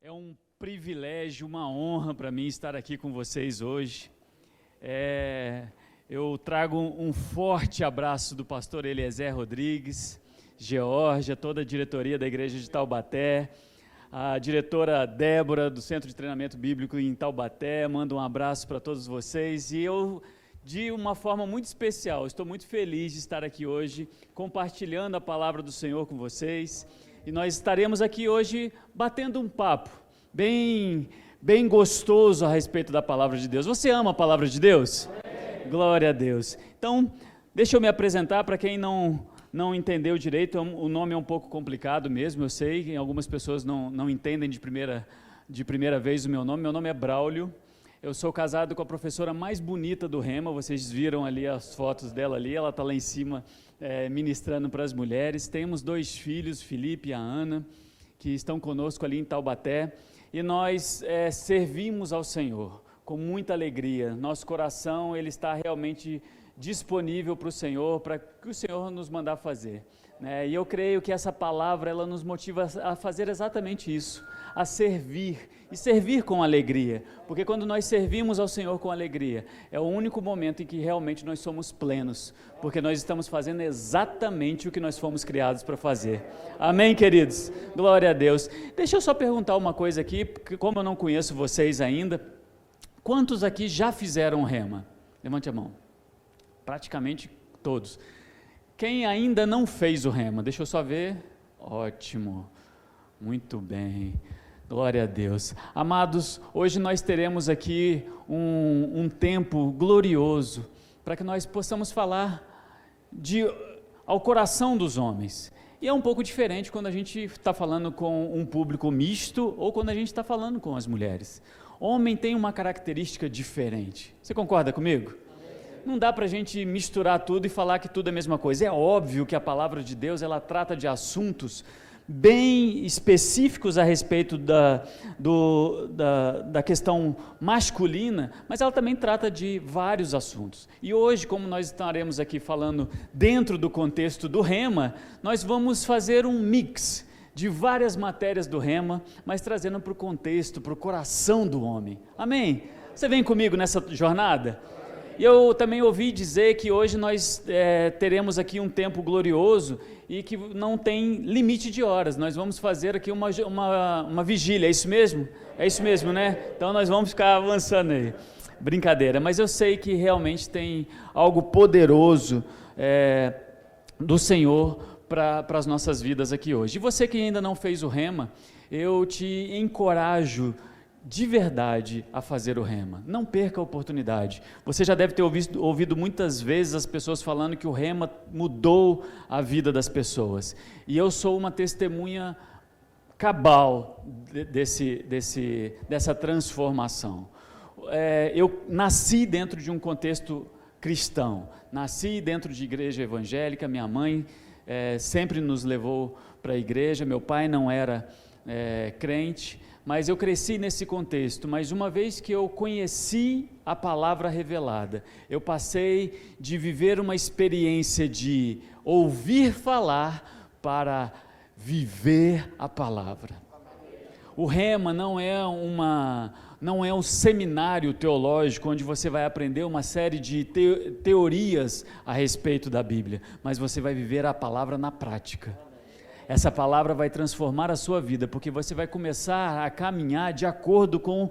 É um privilégio, uma honra para mim estar aqui com vocês hoje. Eu trago um forte abraço do pastor Eliezer Rodrigues, Geórgia, toda a diretoria da igreja de Taubaté, a diretora Débora do Centro de Treinamento Bíblico em Taubaté, mando um abraço para todos vocês e eu, de uma forma muito especial, estou muito feliz de estar aqui hoje compartilhando a palavra do Senhor com vocês. E nós estaremos aqui hoje batendo um papo bem gostoso a respeito da palavra de Deus. Você ama a palavra de Deus? Amém. Glória a Deus. Então, deixa eu me apresentar para quem não entendeu direito. O nome é um pouco complicado mesmo, eu sei que algumas pessoas não entendem de primeira vez o meu nome. Meu nome é Braulio. Eu sou casado com a professora mais bonita do Rema, vocês viram ali as fotos dela ali, ela está lá em cima ministrando para as mulheres. Temos 2 filhos, Felipe e a Ana, que estão conosco ali em Taubaté, e nós servimos ao Senhor com muita alegria. Nosso coração ele está realmente disponível para o Senhor, para que o Senhor nos mandar fazer. E eu creio que essa palavra ela nos motiva a fazer exatamente isso, a servir, e servir com alegria, porque quando nós servimos ao Senhor com alegria, é o único momento em que realmente nós somos plenos, porque nós estamos fazendo exatamente o que nós fomos criados para fazer. Amém, queridos? Glória a Deus. Deixa eu só perguntar uma coisa aqui, porque como eu não conheço vocês ainda, quantos aqui já fizeram rema? Levante a mão. Praticamente todos. Quem ainda não fez o rema? Deixa eu só ver. Ótimo. Muito bem. Glória a Deus. Amados, hoje nós teremos aqui um tempo glorioso para que nós possamos falar ao coração dos homens. E é um pouco diferente quando a gente está falando com um público misto ou quando a gente está falando com as mulheres. Homem tem uma característica diferente. Você concorda comigo? Não dá para a gente misturar tudo e falar que tudo é a mesma coisa. É óbvio que a palavra de Deus ela trata de assuntos bem específicos a respeito da questão masculina, mas ela também trata de vários assuntos. E hoje, como nós estaremos aqui falando dentro do contexto do Rema, nós vamos fazer um mix de várias matérias do Rema, mas trazendo para o contexto, para o coração do homem. Amém? Você vem comigo nessa jornada? Eu também ouvi dizer que hoje nós teremos aqui um tempo glorioso e que não tem limite de horas. Nós vamos fazer aqui uma vigília, é isso mesmo? É isso mesmo, né? Então nós vamos ficar avançando aí. Brincadeira, mas eu sei que realmente tem algo poderoso do Senhor para as nossas vidas aqui hoje. E você que ainda não fez o Rema, eu te encorajo de verdade a fazer o Rema. Não perca a oportunidade. Você já deve ter ouvido muitas vezes as pessoas falando que o Rema mudou a vida das pessoas. E eu sou uma testemunha cabal dessa transformação. Eu nasci dentro de um contexto cristão. Nasci dentro de igreja evangélica. Minha mãe sempre nos levou para a igreja. Meu pai não era crente. Mas eu cresci nesse contexto, mas uma vez que eu conheci a palavra revelada, eu passei de viver uma experiência de ouvir falar para viver a palavra. O Rema não é um seminário teológico onde você vai aprender uma série de teorias a respeito da Bíblia, mas você vai viver a palavra na prática. Essa palavra vai transformar a sua vida, porque você vai começar a caminhar de acordo com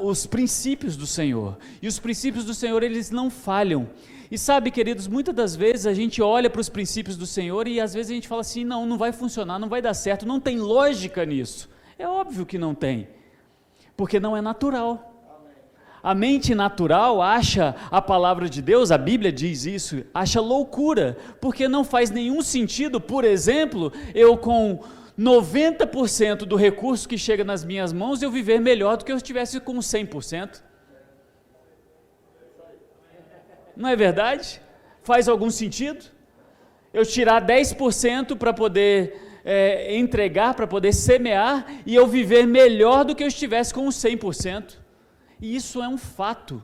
os princípios do Senhor. E os princípios do Senhor, eles não falham. E sabe, queridos, muitas das vezes a gente olha para os princípios do Senhor e às vezes a gente fala assim, não vai funcionar, não vai dar certo, não tem lógica nisso. É óbvio que não tem, porque não é natural. A mente natural acha a palavra de Deus, a Bíblia diz isso, acha loucura, porque não faz nenhum sentido, por exemplo, eu com 90% do recurso que chega nas minhas mãos, eu viver melhor do que eu estivesse com 100%. Não é verdade? Faz algum sentido? Eu tirar 10% para poder entregar, para poder semear, e eu viver melhor do que eu estivesse com 100%. E isso é um fato.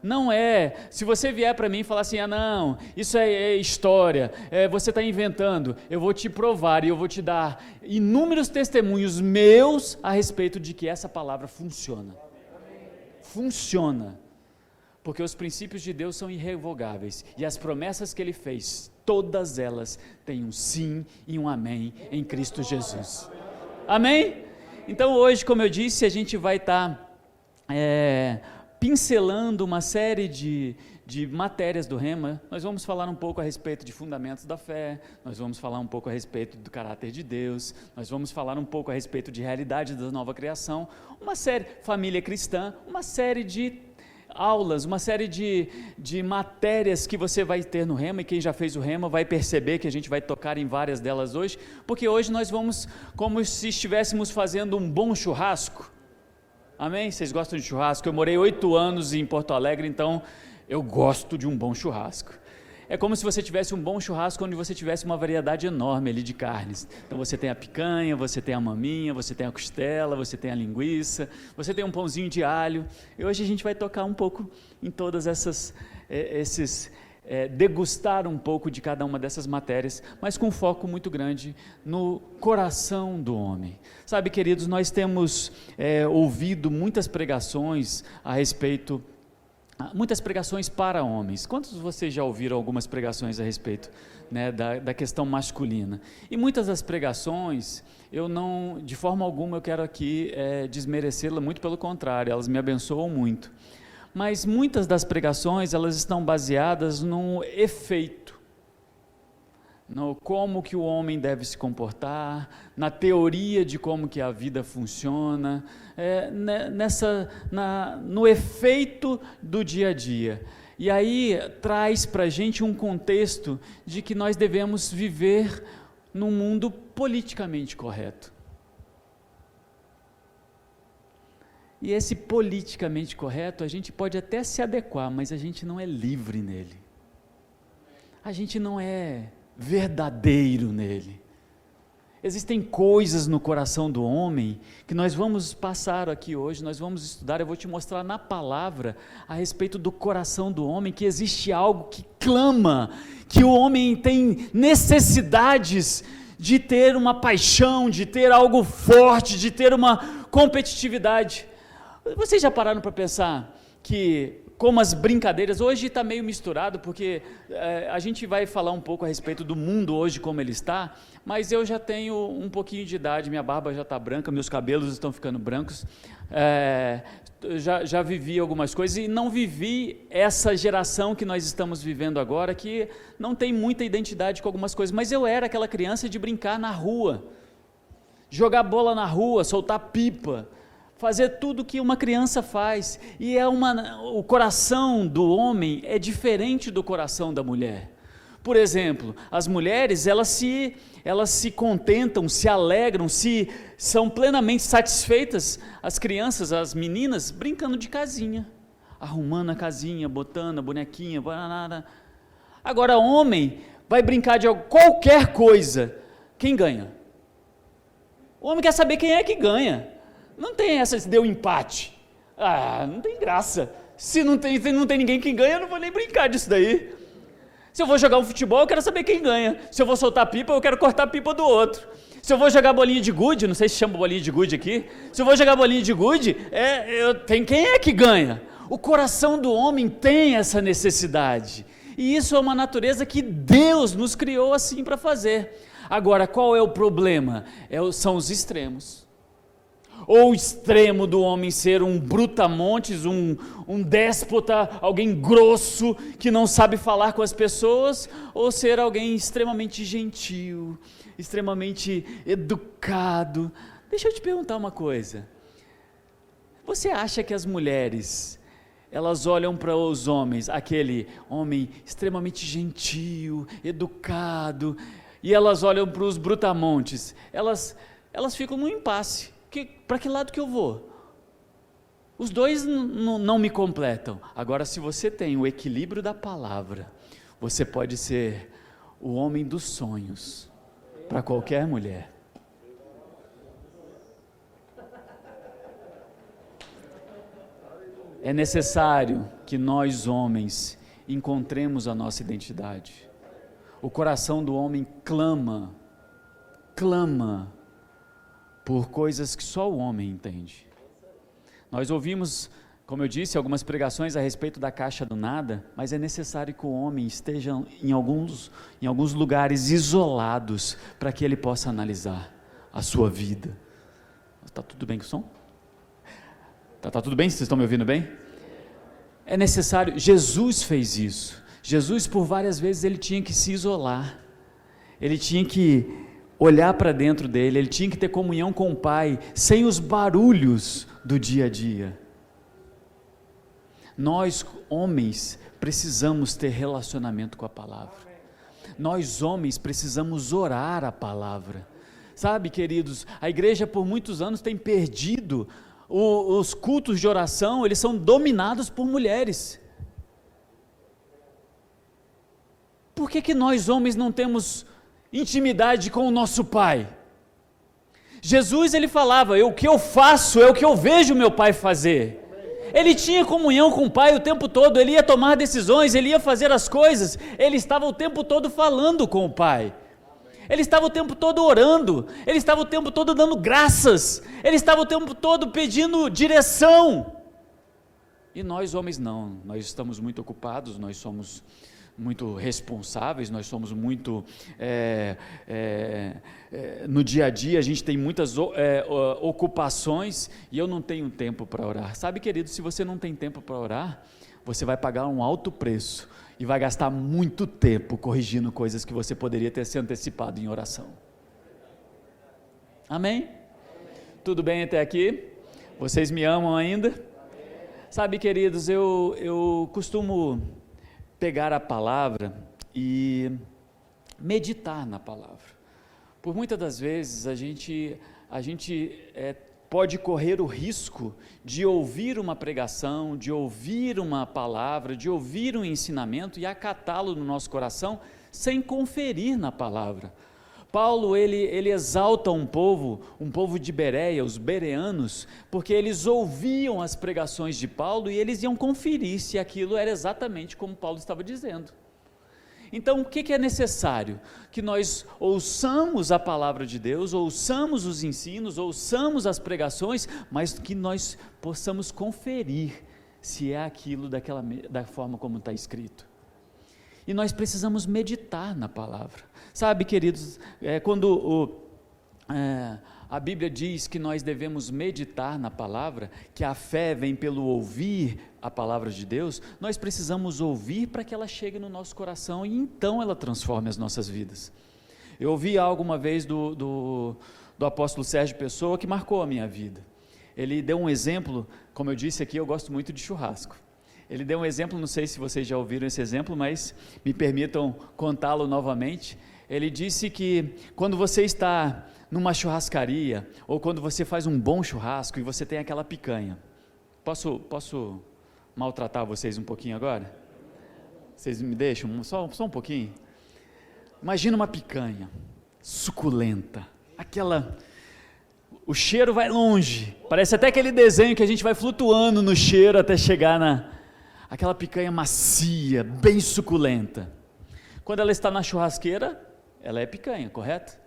Não é, se você vier para mim e falar assim, não, isso é história, você está inventando, eu vou te provar e eu vou te dar inúmeros testemunhos meus a respeito de que essa palavra funciona. Funciona, porque os princípios de Deus são irrevogáveis, e as promessas que Ele fez, todas elas têm um sim e um amém em Cristo Jesus. Amém? Então hoje, como eu disse, a gente vai estar pincelando uma série de matérias do Rema. Nós vamos falar um pouco a respeito de fundamentos da fé, nós vamos falar um pouco a respeito do caráter de Deus, nós vamos falar um pouco a respeito de realidade da nova criação, uma série, família cristã, uma série de aulas, uma série de matérias que você vai ter no Rema, e quem já fez o Rema vai perceber que a gente vai tocar em várias delas hoje, porque hoje nós vamos como se estivéssemos fazendo um bom churrasco. Amém? Vocês gostam de churrasco? Eu morei 8 anos em Porto Alegre, então eu gosto de um bom churrasco. É como se você tivesse um bom churrasco onde você tivesse uma variedade enorme ali de carnes. Então você tem a picanha, você tem a maminha, você tem a costela, você tem a linguiça, você tem um pãozinho de alho. E hoje a gente vai tocar um pouco em todas degustar um pouco de cada uma dessas matérias, mas com um foco muito grande no coração do homem. Sabe, queridos, nós temos ouvido muitas pregações a respeito, muitas pregações para homens. Quantos de vocês já ouviram algumas pregações a respeito, né, da questão masculina? E muitas das pregações, eu não, de forma alguma eu quero aqui desmerecê-la, muito pelo contrário, elas me abençoam muito. Mas muitas das pregações, elas estão baseadas no efeito, no como que o homem deve se comportar, na teoria de como que a vida funciona, no efeito do dia a dia. E aí traz para a gente um contexto de que nós devemos viver num mundo politicamente correto. E esse politicamente correto, a gente pode até se adequar, mas a gente não é livre nele. A gente não é verdadeiro nele. Existem coisas no coração do homem que nós vamos passar aqui hoje, nós vamos estudar, eu vou te mostrar na palavra a respeito do coração do homem, que existe algo que clama, que o homem tem necessidades de ter uma paixão, de ter algo forte, de ter uma competitividade. Vocês já pararam para pensar que, como as brincadeiras, hoje está meio misturado, porque a gente vai falar um pouco a respeito do mundo hoje como ele está, mas eu já tenho um pouquinho de idade, minha barba já está branca, meus cabelos estão ficando brancos, já vivi algumas coisas e não vivi essa geração que nós estamos vivendo agora, que não tem muita identidade com algumas coisas, mas eu era aquela criança de brincar na rua, jogar bola na rua, soltar pipa, fazer tudo que uma criança faz, e o coração do homem é diferente do coração da mulher. Por exemplo, as mulheres, elas se contentam, se alegram, são plenamente satisfeitas, as crianças, as meninas, brincando de casinha, arrumando a casinha, botando a bonequinha, banana. Agora, homem vai brincar de qualquer coisa, quem ganha? O homem quer saber quem é que ganha. Não tem essa, se deu empate. Não tem graça. Se não tem ninguém que ganha, eu não vou nem brincar disso daí. Se eu vou jogar um futebol, eu quero saber quem ganha. Se eu vou soltar pipa, eu quero cortar a pipa do outro. Se eu vou jogar bolinha de gude, não sei se chama bolinha de gude aqui, se eu vou jogar bolinha de gude, tem quem é que ganha. O coração do homem tem essa necessidade. E isso é uma natureza que Deus nos criou assim para fazer. Agora, qual é o problema? São os extremos. Ou o extremo do homem ser um brutamontes, um déspota, alguém grosso, que não sabe falar com as pessoas, ou ser alguém extremamente gentil, extremamente educado. Deixa eu te perguntar uma coisa. Você acha que as mulheres, elas olham para os homens, aquele homem extremamente gentil, educado, e elas olham para os brutamontes, elas ficam num impasse. Para que lado que eu vou? Os dois não me completam. Agora, se você tem o equilíbrio da palavra, você pode ser o homem dos sonhos para qualquer mulher. É necessário que nós, homens, encontremos a nossa identidade. O coração do homem clama por coisas que só o homem entende. Nós ouvimos, como eu disse, algumas pregações a respeito da caixa do nada, mas é necessário que o homem esteja em alguns lugares isolados, para que ele possa analisar a sua vida. Está tudo bem com o som? Tá tudo bem? Vocês estão me ouvindo bem? É necessário, Jesus fez isso. Jesus, por várias vezes, ele tinha que se isolar, ele tinha que olhar para dentro dele, ele tinha que ter comunhão com o Pai, sem os barulhos do dia a dia. Nós, homens, precisamos ter relacionamento com a palavra. Nós, homens, precisamos orar a palavra. Sabe, queridos, a igreja por muitos anos tem perdido os cultos de oração, eles são dominados por mulheres. Por que nós, homens, não temos intimidade com o nosso Pai? Jesus, ele falava, o que eu faço é o que eu vejo meu Pai fazer. Ele tinha comunhão com o Pai o tempo todo, ele ia tomar decisões, ele ia fazer as coisas, ele estava o tempo todo falando com o Pai. Ele estava o tempo todo orando, ele estava o tempo todo dando graças, ele estava o tempo todo pedindo direção. E nós, homens, não, nós estamos muito ocupados, nós somos muito responsáveis, nós somos muito, no dia a dia a gente tem muitas ocupações, e eu não tenho tempo para orar. Sabe, querido, se você não tem tempo para orar, você vai pagar um alto preço, e vai gastar muito tempo corrigindo coisas que você poderia ter se antecipado em oração. Amém? Tudo bem até aqui? Vocês me amam ainda? Sabe, queridos, eu costumo pegar a palavra e meditar na palavra. Por muitas das vezes a gente pode correr o risco de ouvir uma pregação, de ouvir uma palavra, de ouvir um ensinamento e acatá-lo no nosso coração sem conferir na palavra. Paulo, ele exalta um povo de Bereia, os bereanos, porque eles ouviam as pregações de Paulo e eles iam conferir se aquilo era exatamente como Paulo estava dizendo. Então, o que é necessário? Que nós ouçamos a palavra de Deus, ouçamos os ensinos, ouçamos as pregações, mas que nós possamos conferir se é aquilo da forma como está escrito. E nós precisamos meditar na palavra. Sabe, queridos, quando a Bíblia diz que nós devemos meditar na palavra, que a fé vem pelo ouvir a palavra de Deus, nós precisamos ouvir para que ela chegue no nosso coração e então ela transforme as nossas vidas. Eu ouvi algo uma vez do apóstolo Sérgio Pessoa que marcou a minha vida. Ele deu um exemplo, como eu disse aqui, eu gosto muito de churrasco. Ele deu um exemplo, não sei se vocês já ouviram esse exemplo, mas me permitam contá-lo novamente. Ele disse que quando você está numa churrascaria, ou quando você faz um bom churrasco e você tem aquela picanha, posso maltratar vocês um pouquinho agora? Vocês me deixam? Só um pouquinho? Imagina uma picanha, suculenta, o cheiro vai longe, parece até aquele desenho que a gente vai flutuando no cheiro até chegar aquela picanha macia, bem suculenta. Quando ela está na churrasqueira, ela é picanha, correto?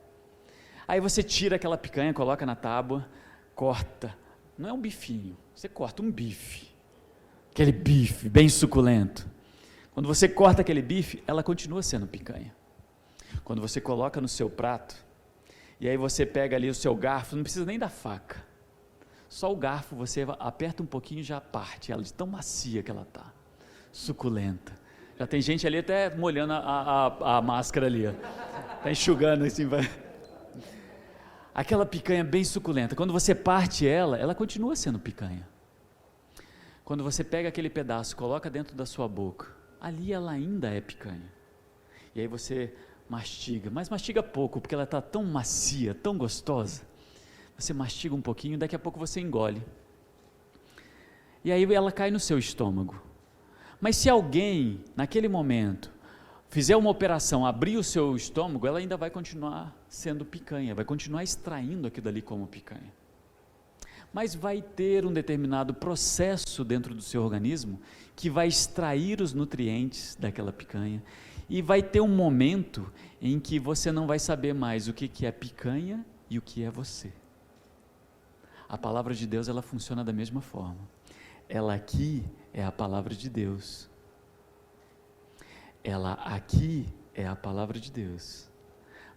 Aí você tira aquela picanha, coloca na tábua, corta, não é um bifinho, você corta um bife, aquele bife bem suculento. Quando você corta aquele bife, ela continua sendo picanha. Quando você coloca no seu prato, e aí você pega ali o seu garfo, não precisa nem da faca, só o garfo você aperta um pouquinho e já parte ela, de tão macia que ela está, suculenta. Já tem gente ali até molhando a máscara ali, está enxugando assim, vai. Aquela picanha bem suculenta, quando você parte ela continua sendo picanha. Quando você pega aquele pedaço, coloca dentro da sua boca, ali ela ainda é picanha. E aí você mastiga, mas mastiga pouco, porque ela está tão macia, tão gostosa. Você mastiga um pouquinho, daqui a pouco você engole. E aí ela cai no seu estômago. Mas se alguém, naquele momento, fizer uma operação, abrir o seu estômago, ela ainda vai continuar sendo picanha, vai continuar extraindo aquilo ali como picanha. mas vai ter um determinado processo dentro do seu organismo que vai extrair os nutrientes daquela picanha, e vai ter um momento em que você não vai saber mais o que é picanha e o que é você. A palavra de Deus, ela funciona da mesma forma. Ela aqui é a palavra de Deus. Ela aqui é a palavra de Deus.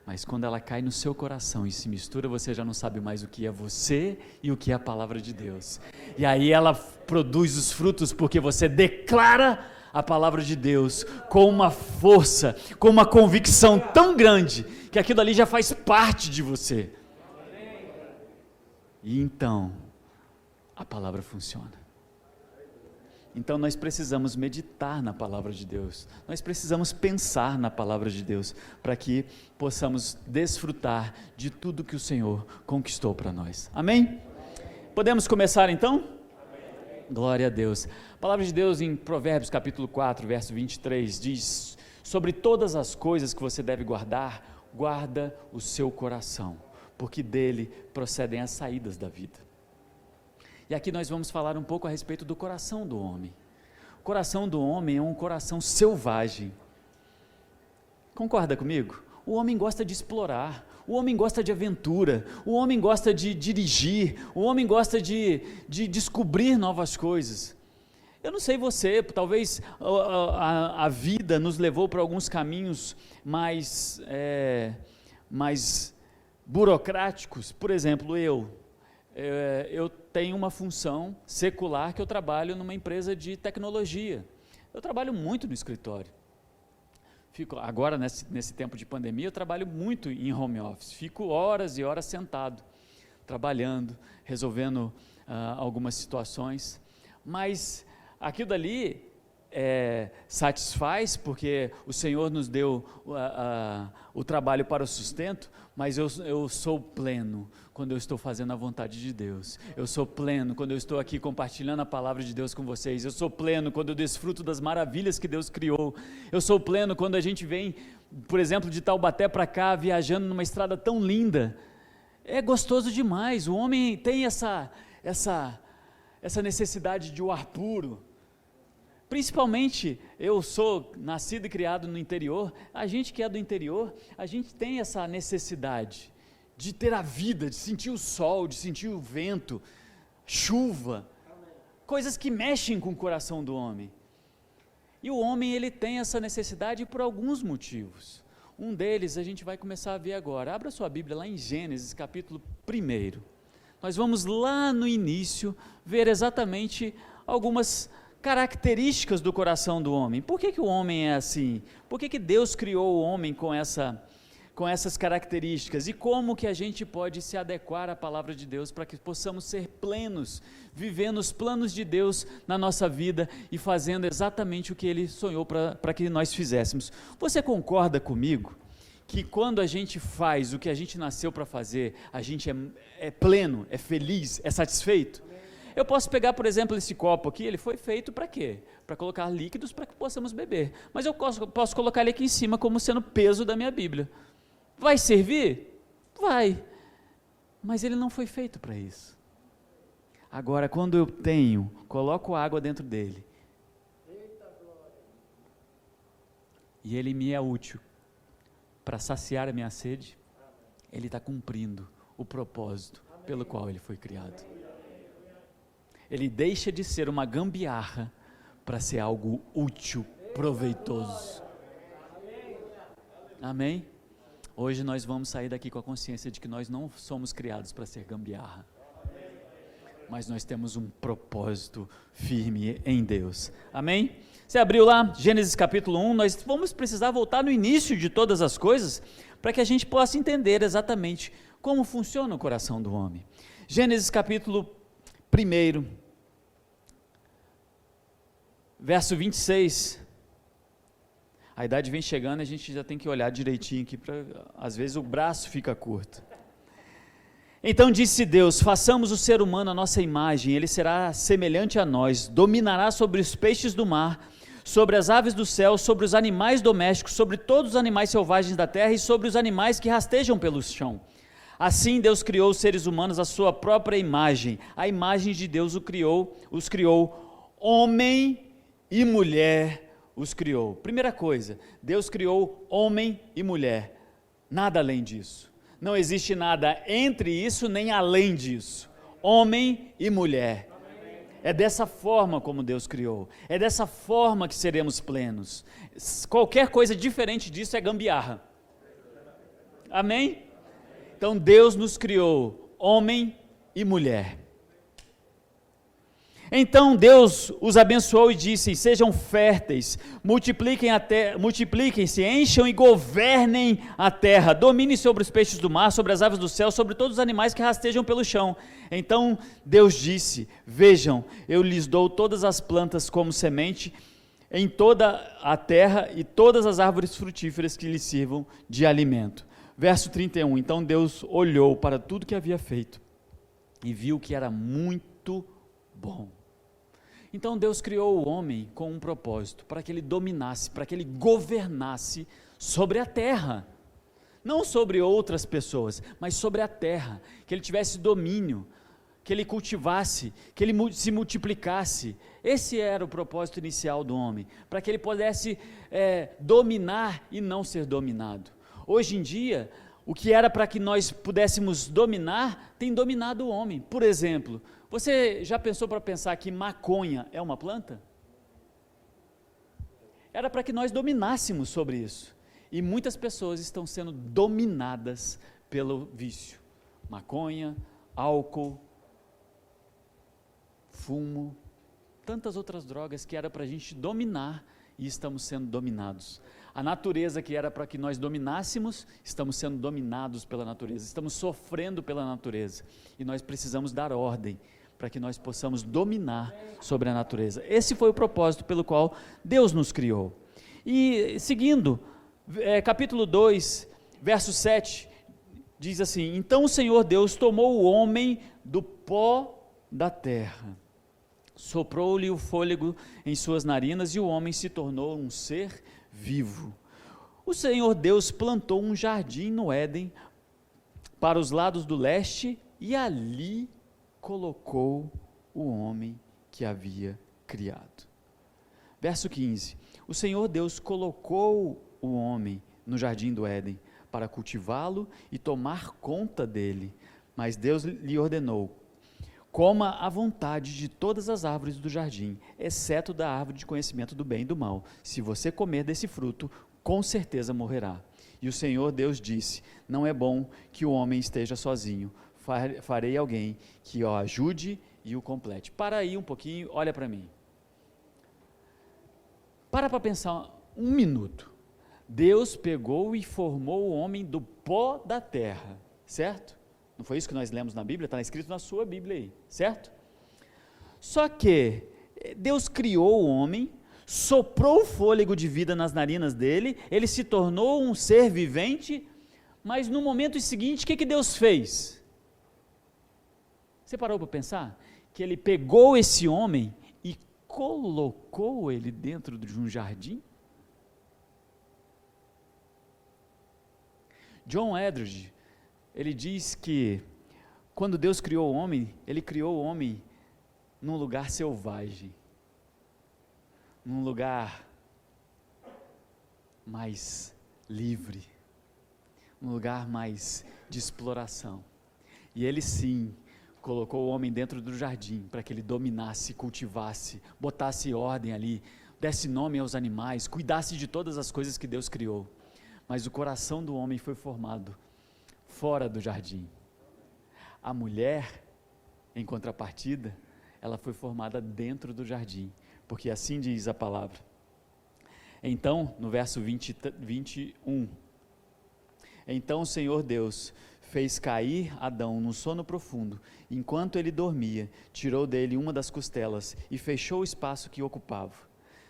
Mas quando ela cai no seu coração e se mistura, você já não sabe mais o que é você e o que é a palavra de Deus. E aí ela produz os frutos porque você declara a palavra de Deus com uma força, com uma convicção tão grande, que aquilo ali já faz parte de você. E então, a palavra funciona. Então nós precisamos meditar na palavra de Deus, nós precisamos pensar na palavra de Deus, para que possamos desfrutar de tudo que o Senhor conquistou para nós. Amém? Podemos começar então? Amém. Glória a Deus. A palavra de Deus em Provérbios capítulo 4, verso 23, diz: sobre todas as coisas que você deve guardar, guarda o seu coração, porque dele procedem as saídas da vida. E aqui nós vamos falar um pouco a respeito do coração do homem. O coração do homem é um coração selvagem. Concorda comigo? O homem gosta de explorar, o homem gosta de aventura, o homem gosta de dirigir, o homem gosta de descobrir novas coisas. Eu não sei você, talvez a vida nos levou para alguns caminhos mais burocráticos. Por exemplo, eu tenho uma função secular que eu trabalho numa empresa de tecnologia. Eu trabalho muito no escritório. Agora, nesse tempo de pandemia, eu trabalho muito em home office. Fico horas e horas sentado, trabalhando, resolvendo algumas situações. Mas aquilo dali satisfaz, porque o Senhor nos deu o trabalho para o sustento, mas eu sou pleno quando eu estou fazendo a vontade de Deus. Eu sou pleno quando eu estou aqui compartilhando a palavra de Deus com vocês. Eu sou pleno quando eu desfruto das maravilhas que Deus criou. Eu sou pleno quando a gente vem, por exemplo, de Taubaté para cá, viajando numa estrada tão linda. É gostoso demais. O homem tem essa necessidade de um ar puro. Principalmente, eu sou nascido e criado no interior. A gente que é do interior, a gente tem essa necessidade de ter a vida, de sentir o sol, de sentir o vento, chuva, coisas que mexem com o coração do homem. E o homem, ele tem essa necessidade por alguns motivos. Um deles a gente vai começar a ver agora. Abra sua Bíblia lá em Gênesis, capítulo 1. Nós vamos lá no início ver exatamente algumas características do coração do homem. Por que o homem é assim? Por que Deus criou o homem com essas características? E como que a gente pode se adequar à palavra de Deus para que possamos ser plenos, vivendo os planos de Deus na nossa vida e fazendo exatamente o que Ele sonhou para que nós fizéssemos? Você concorda comigo que quando a gente faz o que a gente nasceu para fazer, a gente é pleno, é feliz, é satisfeito? Eu posso pegar, por exemplo, esse copo aqui, ele foi feito para quê? Para colocar líquidos para que possamos beber. Mas eu posso colocar ele aqui em cima como sendo peso da minha Bíblia. Vai servir? Vai. Mas ele não foi feito para isso. Agora, quando eu coloco água dentro dele, e ele me é útil para saciar a minha sede, ele está cumprindo o propósito pelo qual ele foi criado. Ele deixa de ser uma gambiarra para ser algo útil, proveitoso. Amém? Hoje nós vamos sair daqui com a consciência de que nós não somos criados para ser gambiarra, mas nós temos um propósito firme em Deus. Amém? Você abriu lá, Gênesis capítulo 1, nós vamos precisar voltar no início de todas as coisas, para que a gente possa entender exatamente como funciona o coração do homem. Gênesis capítulo 1, verso 26, a idade vem chegando, a gente já tem que olhar direitinho aqui, às vezes o braço fica curto. Então disse Deus: façamos o ser humano à nossa imagem, ele será semelhante a nós, dominará sobre os peixes do mar, sobre as aves do céu, sobre os animais domésticos, sobre todos os animais selvagens da terra e sobre os animais que rastejam pelo chão. Assim Deus criou os seres humanos à sua própria imagem. A imagem de Deus os criou, homem e mulher os criou. Primeira coisa, Deus criou homem e mulher, nada além disso. Não existe nada entre isso nem além disso. Homem e mulher. É dessa forma como Deus criou. É dessa forma que seremos plenos. Qualquer coisa diferente disso é gambiarra. Amém? Então Deus nos criou homem e mulher. Então Deus os abençoou e disse: sejam férteis, multipliquem-se, encham e governem a terra, dominem sobre os peixes do mar, sobre as aves do céu, sobre todos os animais que rastejam pelo chão. Então Deus disse: vejam, eu lhes dou todas as plantas como semente em toda a terra e todas as árvores frutíferas que lhes sirvam de alimento. Verso 31, então Deus olhou para tudo que havia feito e viu que era muito bom. Então Deus criou o homem com um propósito, para que ele dominasse, para que ele governasse sobre a terra, não sobre outras pessoas, mas sobre a terra, que ele tivesse domínio, que ele cultivasse, que ele se multiplicasse. Esse era o propósito inicial do homem, para que ele pudesse dominar e não ser dominado. Hoje em dia, o que era para que nós pudéssemos dominar, tem dominado o homem. Por exemplo, você já pensou para pensar que maconha é uma planta? Era para que nós dominássemos sobre isso. E muitas pessoas estão sendo dominadas pelo vício. Maconha, álcool, fumo, tantas outras drogas que era para a gente dominar e estamos sendo dominados. A natureza que era para que nós dominássemos, estamos sendo dominados pela natureza, estamos sofrendo pela natureza e nós precisamos dar ordem para que nós possamos dominar sobre a natureza. Esse foi o propósito pelo qual Deus nos criou. E seguindo, capítulo 2, verso 7, diz assim: então o Senhor Deus tomou o homem do pó da terra, soprou-lhe o fôlego em suas narinas e o homem se tornou um ser vivo. O Senhor Deus plantou um jardim no Éden para os lados do leste e ali colocou o homem que havia criado. Verso 15, o Senhor Deus colocou o homem no jardim do Éden para cultivá-lo e tomar conta dele, mas Deus lhe ordenou: coma à vontade de todas as árvores do jardim, exceto da árvore de conhecimento do bem e do mal. Se você comer desse fruto, com certeza morrerá. E o Senhor Deus disse: não é bom que o homem esteja sozinho. Farei alguém que o ajude e o complete. Para aí um pouquinho, olha para mim. Para pensar um minuto. Deus pegou e formou o homem do pó da terra, certo? Não foi isso que nós lemos na Bíblia? Está escrito na sua Bíblia aí, certo? Só que Deus criou o homem, soprou o fôlego de vida nas narinas dele, ele se tornou um ser vivente, mas no momento seguinte, o que Deus fez? Você parou para pensar? Que ele pegou esse homem e colocou ele dentro de um jardim? John Eldredge, ele diz que quando Deus criou o homem, ele criou o homem num lugar selvagem, num lugar mais livre, num lugar mais de exploração. E ele sim colocou o homem dentro do jardim para que ele dominasse, cultivasse, botasse ordem ali, desse nome aos animais, cuidasse de todas as coisas que Deus criou. Mas o coração do homem foi formado fora do jardim. A mulher, em contrapartida, ela foi formada dentro do jardim, porque assim diz a palavra. Então, no verso 21, então o Senhor Deus fez cair Adão no sono profundo, enquanto ele dormia, tirou dele uma das costelas e fechou o espaço que ocupava.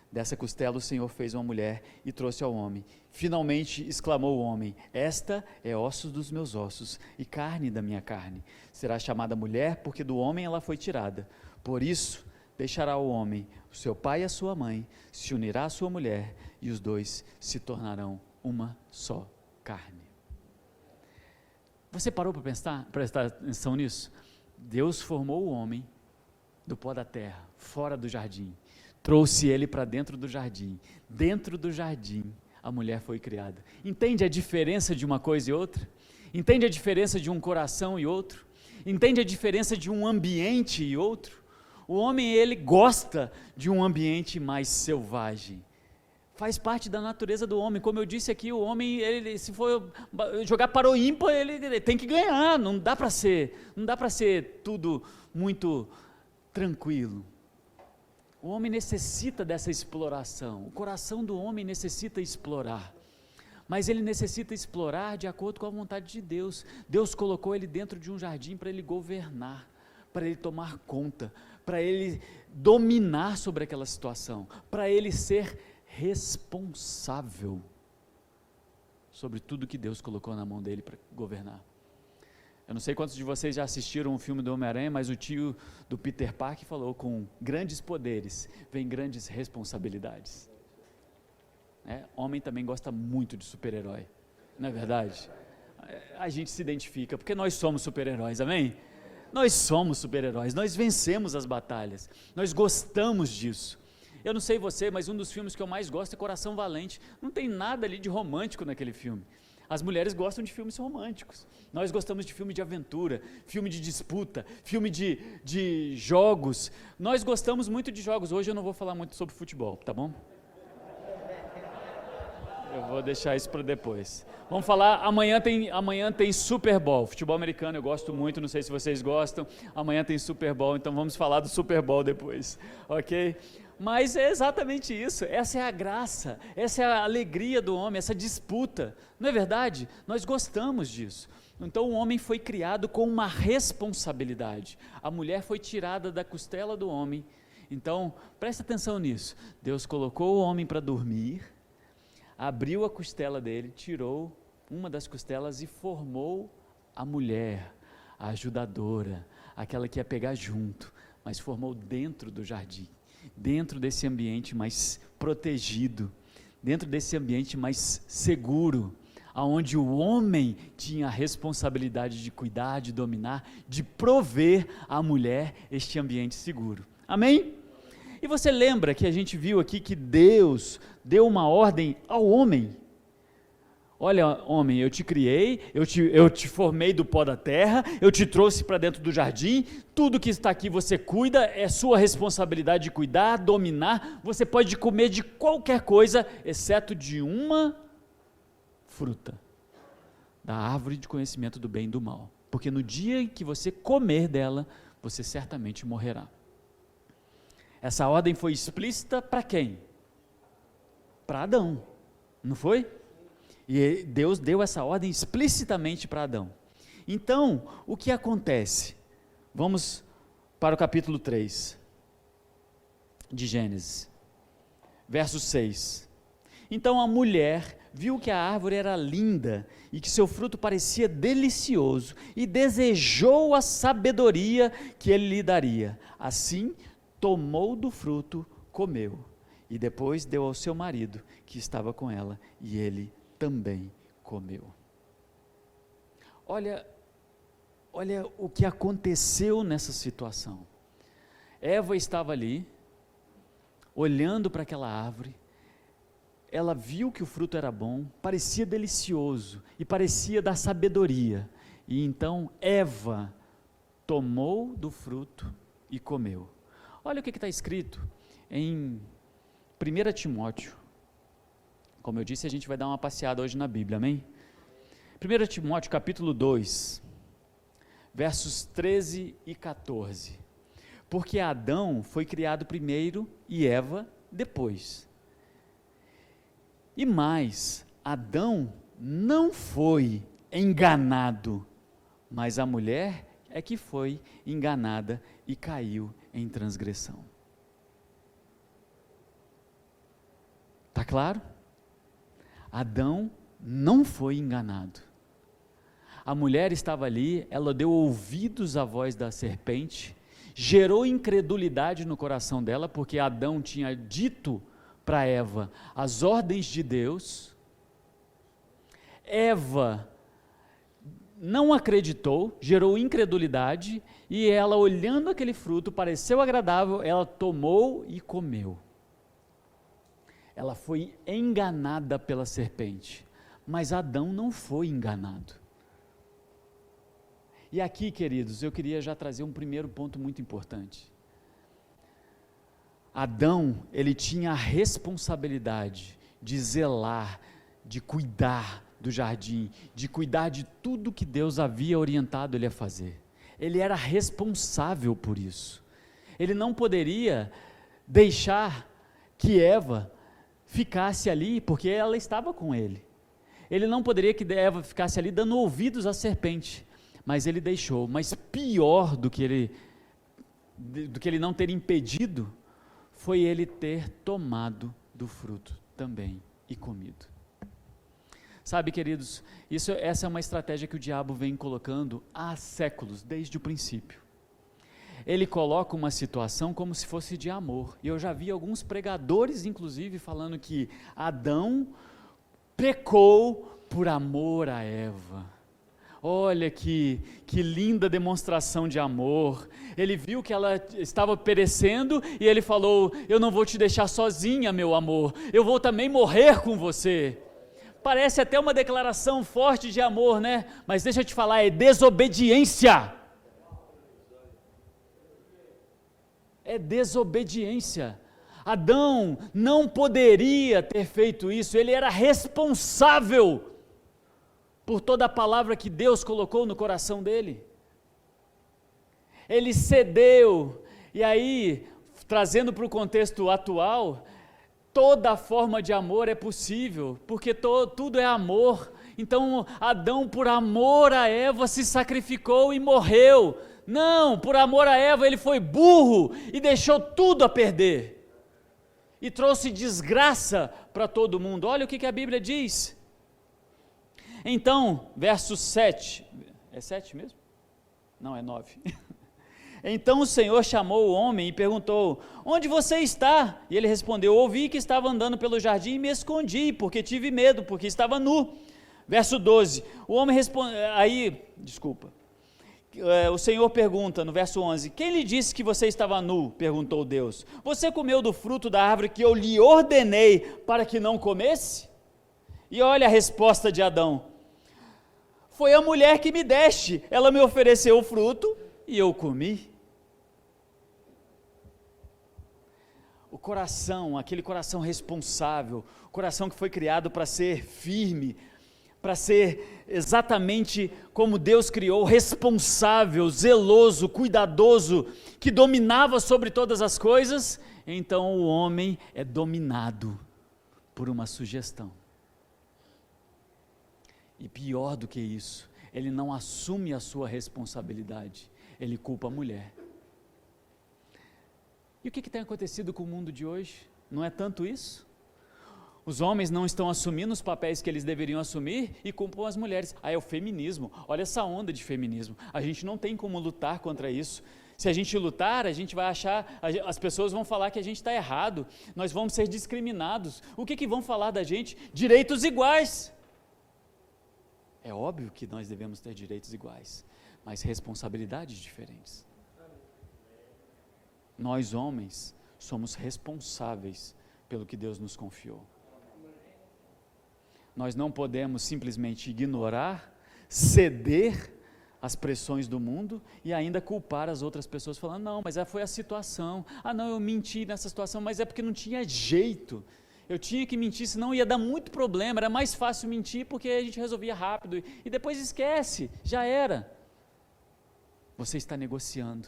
Dessa costela o Senhor fez uma mulher e trouxe ao homem. Finalmente exclamou o homem: esta é osso dos meus ossos e carne da minha carne. Será chamada mulher porque do homem ela foi tirada. Por isso deixará o homem o seu pai e a sua mãe, se unirá à sua mulher e os dois se tornarão uma só carne. Você parou para prestar atenção nisso? Deus formou o homem do pó da terra, fora do jardim, trouxe ele para dentro do jardim. Dentro do jardim, a mulher foi criada. Entende a diferença de uma coisa e outra? Entende a diferença de um coração e outro? Entende a diferença de um ambiente e outro? O homem, ele gosta de um ambiente mais selvagem. Faz parte da natureza do homem. Como eu disse aqui, o homem, ele, se for jogar para o ímpar, ele tem que ganhar. Não dá para ser tudo muito tranquilo. O homem necessita dessa exploração. O coração do homem necessita explorar. Mas ele necessita explorar de acordo com a vontade de Deus. Deus colocou ele dentro de um jardim para ele governar, para ele tomar conta, para ele dominar sobre aquela situação, para ele ser responsável sobre tudo que Deus colocou na mão dele para governar. Eu não sei quantos de vocês já assistiram um filme do Homem-Aranha, mas o tio do Peter Parker falou: com grandes poderes vem grandes responsabilidades. Homem também gosta muito de super-herói, não é verdade? A gente se identifica, porque nós somos super-heróis, amém? Nós somos super-heróis, nós vencemos as batalhas, nós gostamos disso. Eu não sei você, mas um dos filmes que eu mais gosto é Coração Valente. Não tem nada ali de romântico naquele filme. As mulheres gostam de filmes românticos, nós gostamos de filme de aventura, filme de disputa, filme de jogos. Nós gostamos muito de jogos. Hoje eu não vou falar muito sobre futebol, tá bom? Eu vou deixar isso para depois. Vamos falar, amanhã tem Super Bowl, futebol americano eu gosto muito, não sei se vocês gostam. Amanhã tem Super Bowl, então vamos falar do Super Bowl depois, ok? Mas é exatamente isso, essa é a graça, essa é a alegria do homem, essa disputa, não é verdade? Nós gostamos disso. Então o homem foi criado com uma responsabilidade, a mulher foi tirada da costela do homem. Então presta atenção nisso, Deus colocou o homem para dormir, abriu a costela dele, tirou uma das costelas e formou a mulher, a ajudadora, aquela que ia pegar junto, mas formou dentro do jardim, dentro desse ambiente mais protegido, dentro desse ambiente mais seguro, aonde o homem tinha a responsabilidade de cuidar, de dominar, de prover à mulher este ambiente seguro. Amém? E você lembra que a gente viu aqui que Deus deu uma ordem ao homem? Olha, homem, eu te criei, eu te formei do pó da terra, eu te trouxe para dentro do jardim, tudo que está aqui você cuida, é sua responsabilidade de cuidar, dominar, você pode comer de qualquer coisa, exceto de uma fruta, da árvore de conhecimento do bem e do mal, porque no dia em que você comer dela, você certamente morrerá. Essa ordem foi explícita para quem? Para Adão, não foi? E Deus deu essa ordem explicitamente para Adão. Então, o que acontece? Vamos para o capítulo 3 de Gênesis, verso 6. Então a mulher viu que a árvore era linda e que seu fruto parecia delicioso e desejou a sabedoria que ele lhe daria. Assim, tomou do fruto, comeu, e depois deu ao seu marido, que estava com ela, e ele também comeu. Olha o que aconteceu nessa situação. Eva estava ali, olhando para aquela árvore, ela viu que o fruto era bom, parecia delicioso, e parecia dar sabedoria, e então Eva tomou do fruto e comeu. Olha o que está escrito em 1 Timóteo, como eu disse, a gente vai dar uma passeada hoje na Bíblia, amém? 1 Timóteo capítulo 2, versos 13 e 14, porque Adão foi criado primeiro e Eva depois, e mais, Adão não foi enganado, mas a mulher é que foi enganada e caiu em transgressão. Está claro? Adão não foi enganado. A mulher estava ali, ela deu ouvidos à voz da serpente, gerou incredulidade no coração dela, porque Adão tinha dito para Eva as ordens de Deus. Eva não acreditou, gerou incredulidade, e ela, olhando aquele fruto, pareceu agradável, ela tomou e comeu. Ela foi enganada pela serpente, mas Adão não foi enganado. E aqui, queridos, eu queria já trazer um primeiro ponto muito importante. Adão, ele tinha a responsabilidade de zelar, de cuidar do jardim, de cuidar de tudo que Deus havia orientado ele a fazer. Ele era responsável por isso. Ele não poderia deixar que Eva ficasse ali, porque ela estava com ele. Ele não poderia que Eva ficasse ali dando ouvidos à serpente, mas ele deixou. Mas pior do que ele não ter impedido, foi ele ter tomado do fruto também e comido. Sabe, queridos, essa é uma estratégia que o diabo vem colocando há séculos, desde o princípio. Ele coloca uma situação como se fosse de amor, e eu já vi alguns pregadores, inclusive, falando que Adão pecou por amor a Eva. Olha que linda demonstração de amor. Ele viu que ela estava perecendo e ele falou: eu não vou te deixar sozinha, meu amor, eu vou também morrer com você. Parece até uma declaração forte de amor, né? Mas deixa eu te falar, é desobediência. É desobediência. Adão não poderia ter feito isso, ele era responsável por toda a palavra que Deus colocou no coração dele. Ele cedeu, e aí, trazendo para o contexto atual, toda forma de amor é possível, porque tudo é amor. Então Adão, por amor a Eva, se sacrificou e morreu. Não, por amor a Eva, ele foi burro e deixou tudo a perder. E trouxe desgraça para todo mundo. Olha o que a Bíblia diz. Então, verso 7, é 7 mesmo? Não, é 9. Então o Senhor chamou o homem e perguntou: onde você está? E ele respondeu: ouvi que estava andando pelo jardim e me escondi, porque tive medo, porque estava nu. Verso 12, o homem responde, o Senhor pergunta no verso 11: quem lhe disse que você estava nu? Perguntou Deus. Você comeu do fruto da árvore que eu lhe ordenei para que não comesse? E olha a resposta de Adão: foi a mulher que me deste, ela me ofereceu o fruto e eu comi. O coração, aquele coração responsável, o coração que foi criado para ser firme, para ser exatamente como Deus criou, responsável, zeloso, cuidadoso, que dominava sobre todas as coisas, então o homem é dominado por uma sugestão. E pior do que isso, ele não assume a sua responsabilidade, ele culpa a mulher. E o que tem acontecido com o mundo de hoje? Não é tanto isso? Os homens não estão assumindo os papéis que eles deveriam assumir e culpam as mulheres. É o feminismo, olha essa onda de feminismo, a gente não tem como lutar contra isso. Se a gente lutar, a gente vai achar, as pessoas vão falar que a gente está errado, nós vamos ser discriminados. O que vão falar da gente? Direitos iguais. É óbvio que nós devemos ter direitos iguais, mas responsabilidades diferentes. Nós, homens, somos responsáveis pelo que Deus nos confiou. Nós não podemos simplesmente ignorar, ceder às pressões do mundo e ainda culpar as outras pessoas, falando: não, mas foi a situação, não, eu menti nessa situação, mas é porque não tinha jeito, eu tinha que mentir, senão ia dar muito problema, era mais fácil mentir porque a gente resolvia rápido, e depois esquece, já era. Você está negociando,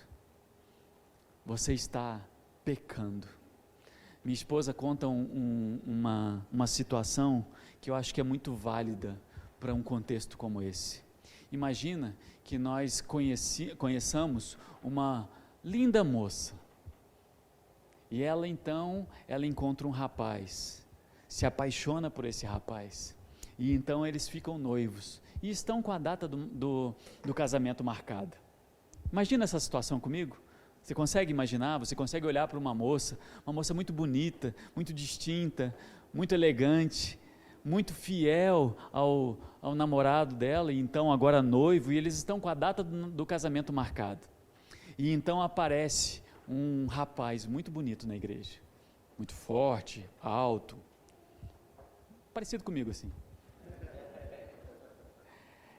você está pecando. Minha esposa conta uma situação que eu acho que é muito válida para um contexto como esse. Imagina que nós conheçamos uma linda moça, e ela encontra um rapaz, se apaixona por esse rapaz, e então eles ficam noivos, e estão com a data do casamento marcada. Imagina essa situação comigo. Você consegue imaginar? Você consegue olhar para uma moça muito bonita, muito distinta, muito elegante, muito fiel ao namorado dela, e então agora noivo, e eles estão com a data do casamento marcada. E então aparece um rapaz muito bonito na igreja, muito forte, alto, parecido comigo assim.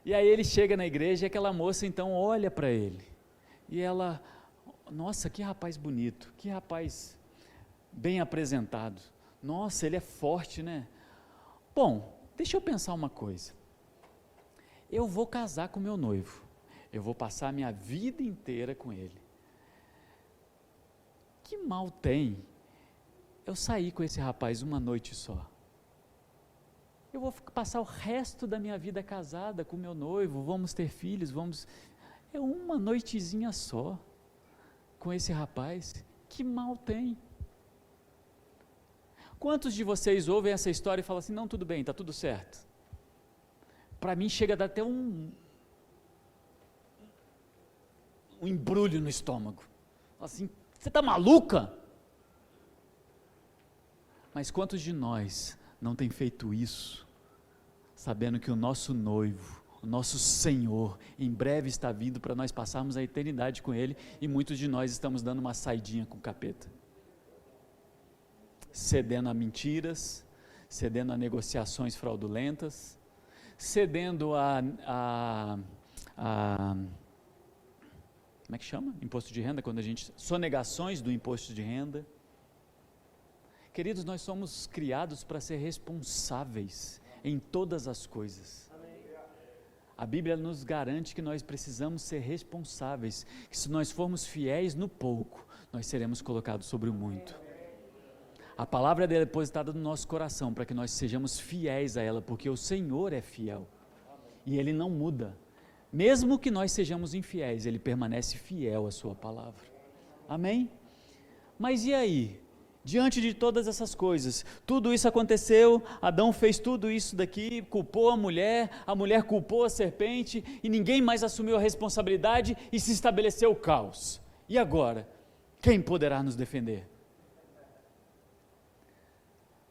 E aí ele chega na igreja e aquela moça então olha para ele, e ela, nossa, que rapaz bonito, que rapaz bem apresentado, nossa, ele é forte, né? Bom, deixa eu pensar uma coisa, eu vou casar com meu noivo, eu vou passar a minha vida inteira com ele, que mal tem eu sair com esse rapaz uma noite só? Eu vou passar o resto da minha vida casada com meu noivo, vamos ter filhos, é uma noitezinha só com esse rapaz, que mal tem? Quantos de vocês ouvem essa história e falam assim, não, tudo bem, está tudo certo? Para mim chega a dar até um embrulho no estômago, assim, você está maluca? Mas quantos de nós não tem feito isso, sabendo que o nosso noivo, o nosso Senhor, em breve está vindo para nós passarmos a eternidade com Ele, e muitos de nós estamos dando uma saidinha com o capeta, cedendo a mentiras, cedendo a negociações fraudulentas, cedendo a como é que chama? Imposto de renda, quando a gente, sonegações do imposto de renda. Queridos, nós somos criados para ser responsáveis em todas as coisas. A Bíblia nos garante que nós precisamos ser responsáveis, que se nós formos fiéis no pouco, nós seremos colocados sobre o muito. A palavra é depositada no nosso coração para que nós sejamos fiéis a ela, porque o Senhor é fiel e Ele não muda. Mesmo que nós sejamos infiéis, Ele permanece fiel à sua palavra. Amém? Mas e aí? Diante de todas essas coisas, tudo isso aconteceu, Adão fez tudo isso daqui, culpou a mulher culpou a serpente, e ninguém mais assumiu a responsabilidade, e se estabeleceu o caos. E agora? Quem poderá nos defender?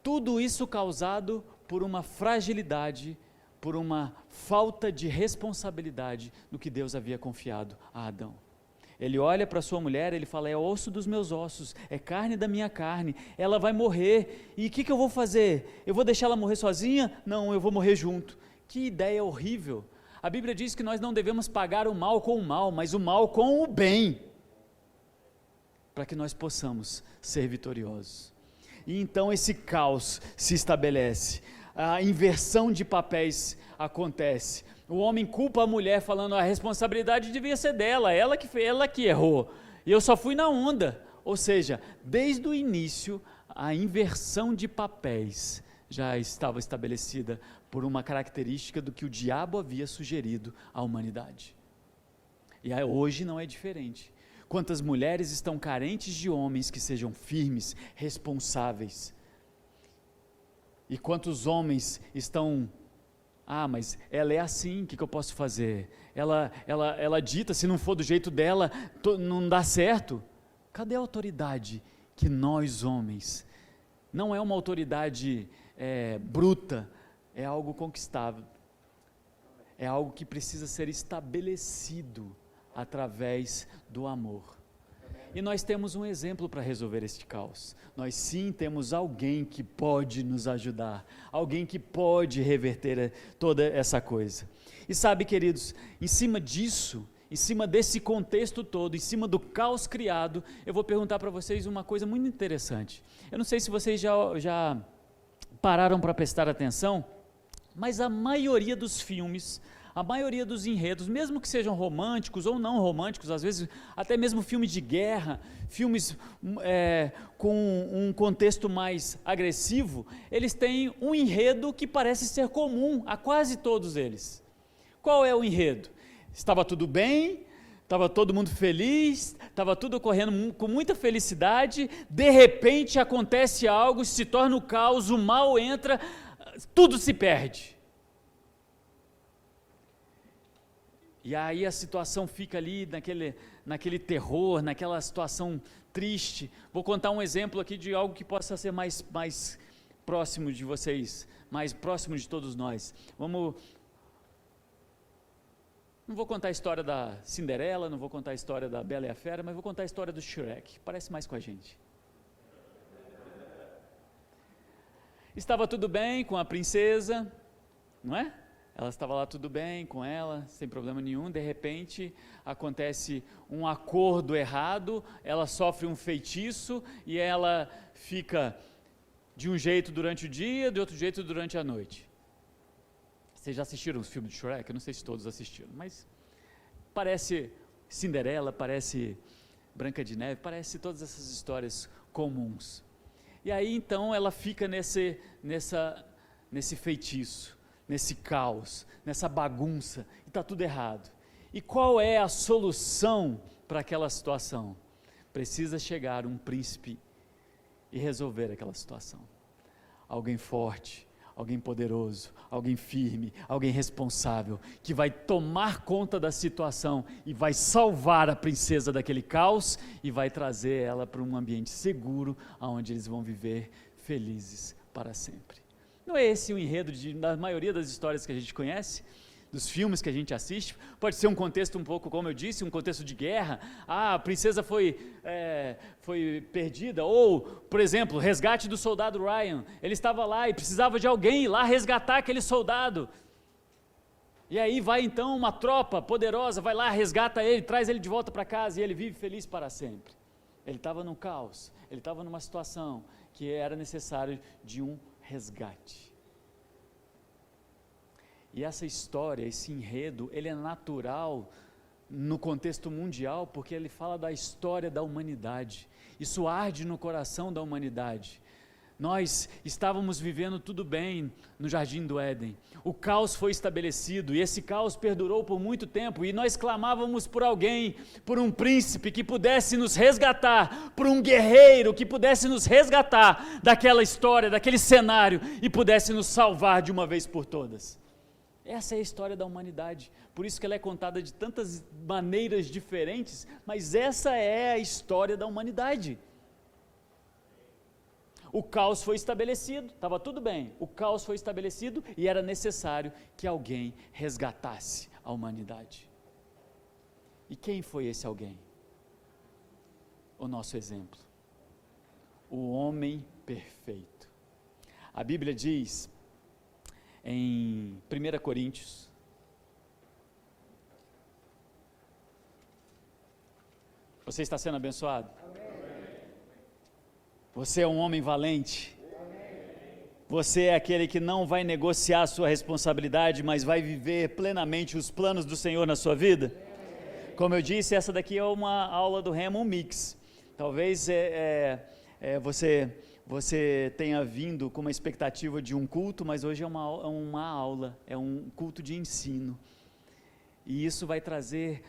Tudo isso causado por uma fragilidade, por uma falta de responsabilidade do que Deus havia confiado a Adão. Ele olha para sua mulher, ele fala, é osso dos meus ossos, é carne da minha carne, ela vai morrer, e o que eu vou fazer? Eu vou deixar ela morrer sozinha? Não, eu vou morrer junto. Que ideia horrível. A Bíblia diz que nós não devemos pagar o mal com o mal, mas o mal com o bem, para que nós possamos ser vitoriosos. E então esse caos se estabelece, a inversão de papéis acontece. O homem culpa a mulher falando, a responsabilidade devia ser dela, ela que errou, e eu só fui na onda. Ou seja, desde o início, a inversão de papéis já estava estabelecida por uma característica do que o diabo havia sugerido à humanidade. E hoje não é diferente. Quantas mulheres estão carentes de homens que sejam firmes, responsáveis, e quantos homens estão, mas ela é assim, o que eu posso fazer? Ela dita, se não for do jeito dela, não dá certo. Cadê a autoridade que nós homens, não é uma autoridade bruta, é algo conquistável, é algo que precisa ser estabelecido através do amor. E nós temos um exemplo para resolver este caos. Nós sim temos alguém que pode nos ajudar, alguém que pode reverter toda essa coisa. E sabe, queridos, em cima disso, em cima desse contexto todo, em cima do caos criado, eu vou perguntar para vocês uma coisa muito interessante. Eu não sei se vocês já pararam para prestar atenção, mas a maioria dos filmes, a maioria dos enredos, mesmo que sejam românticos ou não românticos, às vezes até mesmo filmes de guerra, filmes com um contexto mais agressivo, eles têm um enredo que parece ser comum a quase todos eles. Qual é o enredo? Estava tudo bem, estava todo mundo feliz, estava tudo ocorrendo com muita felicidade, de repente acontece algo, se torna o caos, o mal entra, tudo se perde. E aí a situação fica ali naquele terror, naquela situação triste. Vou contar um exemplo aqui de algo que possa ser mais próximo de vocês, mais próximo de todos nós. Não vou contar a história da Cinderela, não vou contar a história da Bela e a Fera, mas vou contar a história do Shrek, parece mais com a gente. Estava tudo bem com a princesa, não é? Ela estava lá tudo bem com ela, sem problema nenhum, de repente acontece um acordo errado, ela sofre um feitiço e ela fica de um jeito durante o dia, de outro jeito durante a noite. Vocês já assistiram os filmes de Shrek? Eu não sei se todos assistiram, mas parece Cinderela, parece Branca de Neve, parece todas essas histórias comuns. E aí então ela fica nesse feitiço, nesse caos, nessa bagunça, e está tudo errado. E qual é a solução para aquela situação? Precisa chegar um príncipe e resolver aquela situação. Alguém forte, alguém poderoso, alguém firme, alguém responsável, que vai tomar conta da situação e vai salvar a princesa daquele caos e vai trazer ela para um ambiente seguro, onde eles vão viver felizes para sempre. Não é esse o enredo da maioria das histórias que a gente conhece? Dos filmes que a gente assiste? Pode ser um contexto um pouco, como eu disse, um contexto de guerra. A princesa foi perdida. Ou, por exemplo, o resgate do soldado Ryan. Ele estava lá e precisava de alguém ir lá resgatar aquele soldado. E aí vai então uma tropa poderosa, vai lá, resgata ele, traz ele de volta para casa e ele vive feliz para sempre. Ele estava num caos, ele estava numa situação que era necessário de um resgate. E essa história, esse enredo, ele é natural no contexto mundial, porque ele fala da história da humanidade. Isso arde no coração da humanidade. Nós estávamos vivendo tudo bem no Jardim do Éden. O caos foi estabelecido e esse caos perdurou por muito tempo e nós clamávamos por alguém, por um príncipe que pudesse nos resgatar, por um guerreiro que pudesse nos resgatar daquela história, daquele cenário e pudesse nos salvar de uma vez por todas. Essa é a história da humanidade, por isso que ela é contada de tantas maneiras diferentes, mas essa é a história da humanidade. O caos foi estabelecido, estava tudo bem, o caos foi estabelecido e era necessário que alguém resgatasse a humanidade. E quem foi esse alguém? O nosso exemplo, o homem perfeito. A Bíblia diz em 1 Coríntios, você está sendo abençoado? Você é um homem valente. Você é aquele que não vai negociar a sua responsabilidade, mas vai viver plenamente os planos do Senhor na sua vida. Como eu disse, essa daqui é uma aula do Rema, um mix. Talvez você tenha vindo com uma expectativa de um culto, mas hoje é uma aula, é um culto de ensino. E isso vai trazer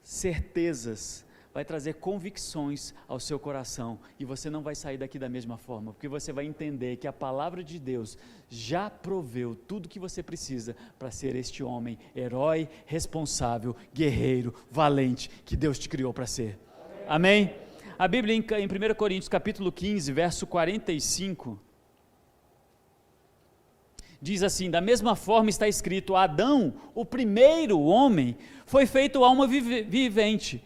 certezas, vai trazer convicções ao seu coração, e você não vai sair daqui da mesma forma, porque você vai entender que a palavra de Deus já proveu tudo que você precisa para ser este homem, herói, responsável, guerreiro, valente, que Deus te criou para ser. Amém? A Bíblia em 1 Coríntios capítulo 15, verso 45, diz assim: da mesma forma está escrito, Adão, o primeiro homem, foi feito alma vivente.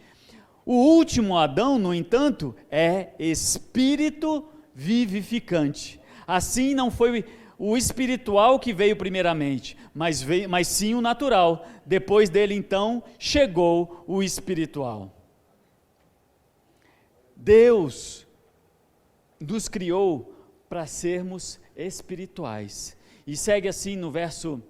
O último Adão, no entanto, é espírito vivificante. Assim não foi o espiritual que veio primeiramente, mas sim o natural. Depois dele, então, chegou o espiritual. Deus nos criou para sermos espirituais. E segue assim no verso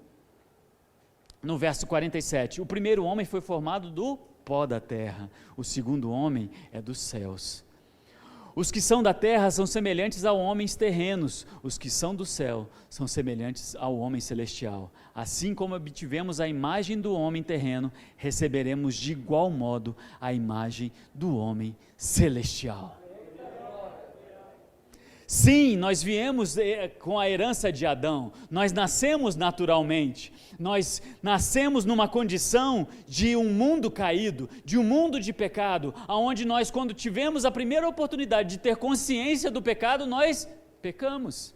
47. O primeiro homem foi formado do pó da terra, o segundo homem é dos céus. Os que são da terra são semelhantes a homens terrenos, os que são do céu são semelhantes ao homem celestial. Assim como obtivemos a imagem do homem terreno, receberemos de igual modo a imagem do homem celestial. Sim, nós viemos com a herança de Adão, nós nascemos naturalmente, nós nascemos numa condição de um mundo caído, de um mundo de pecado, onde nós, quando tivemos a primeira oportunidade de ter consciência do pecado, nós pecamos.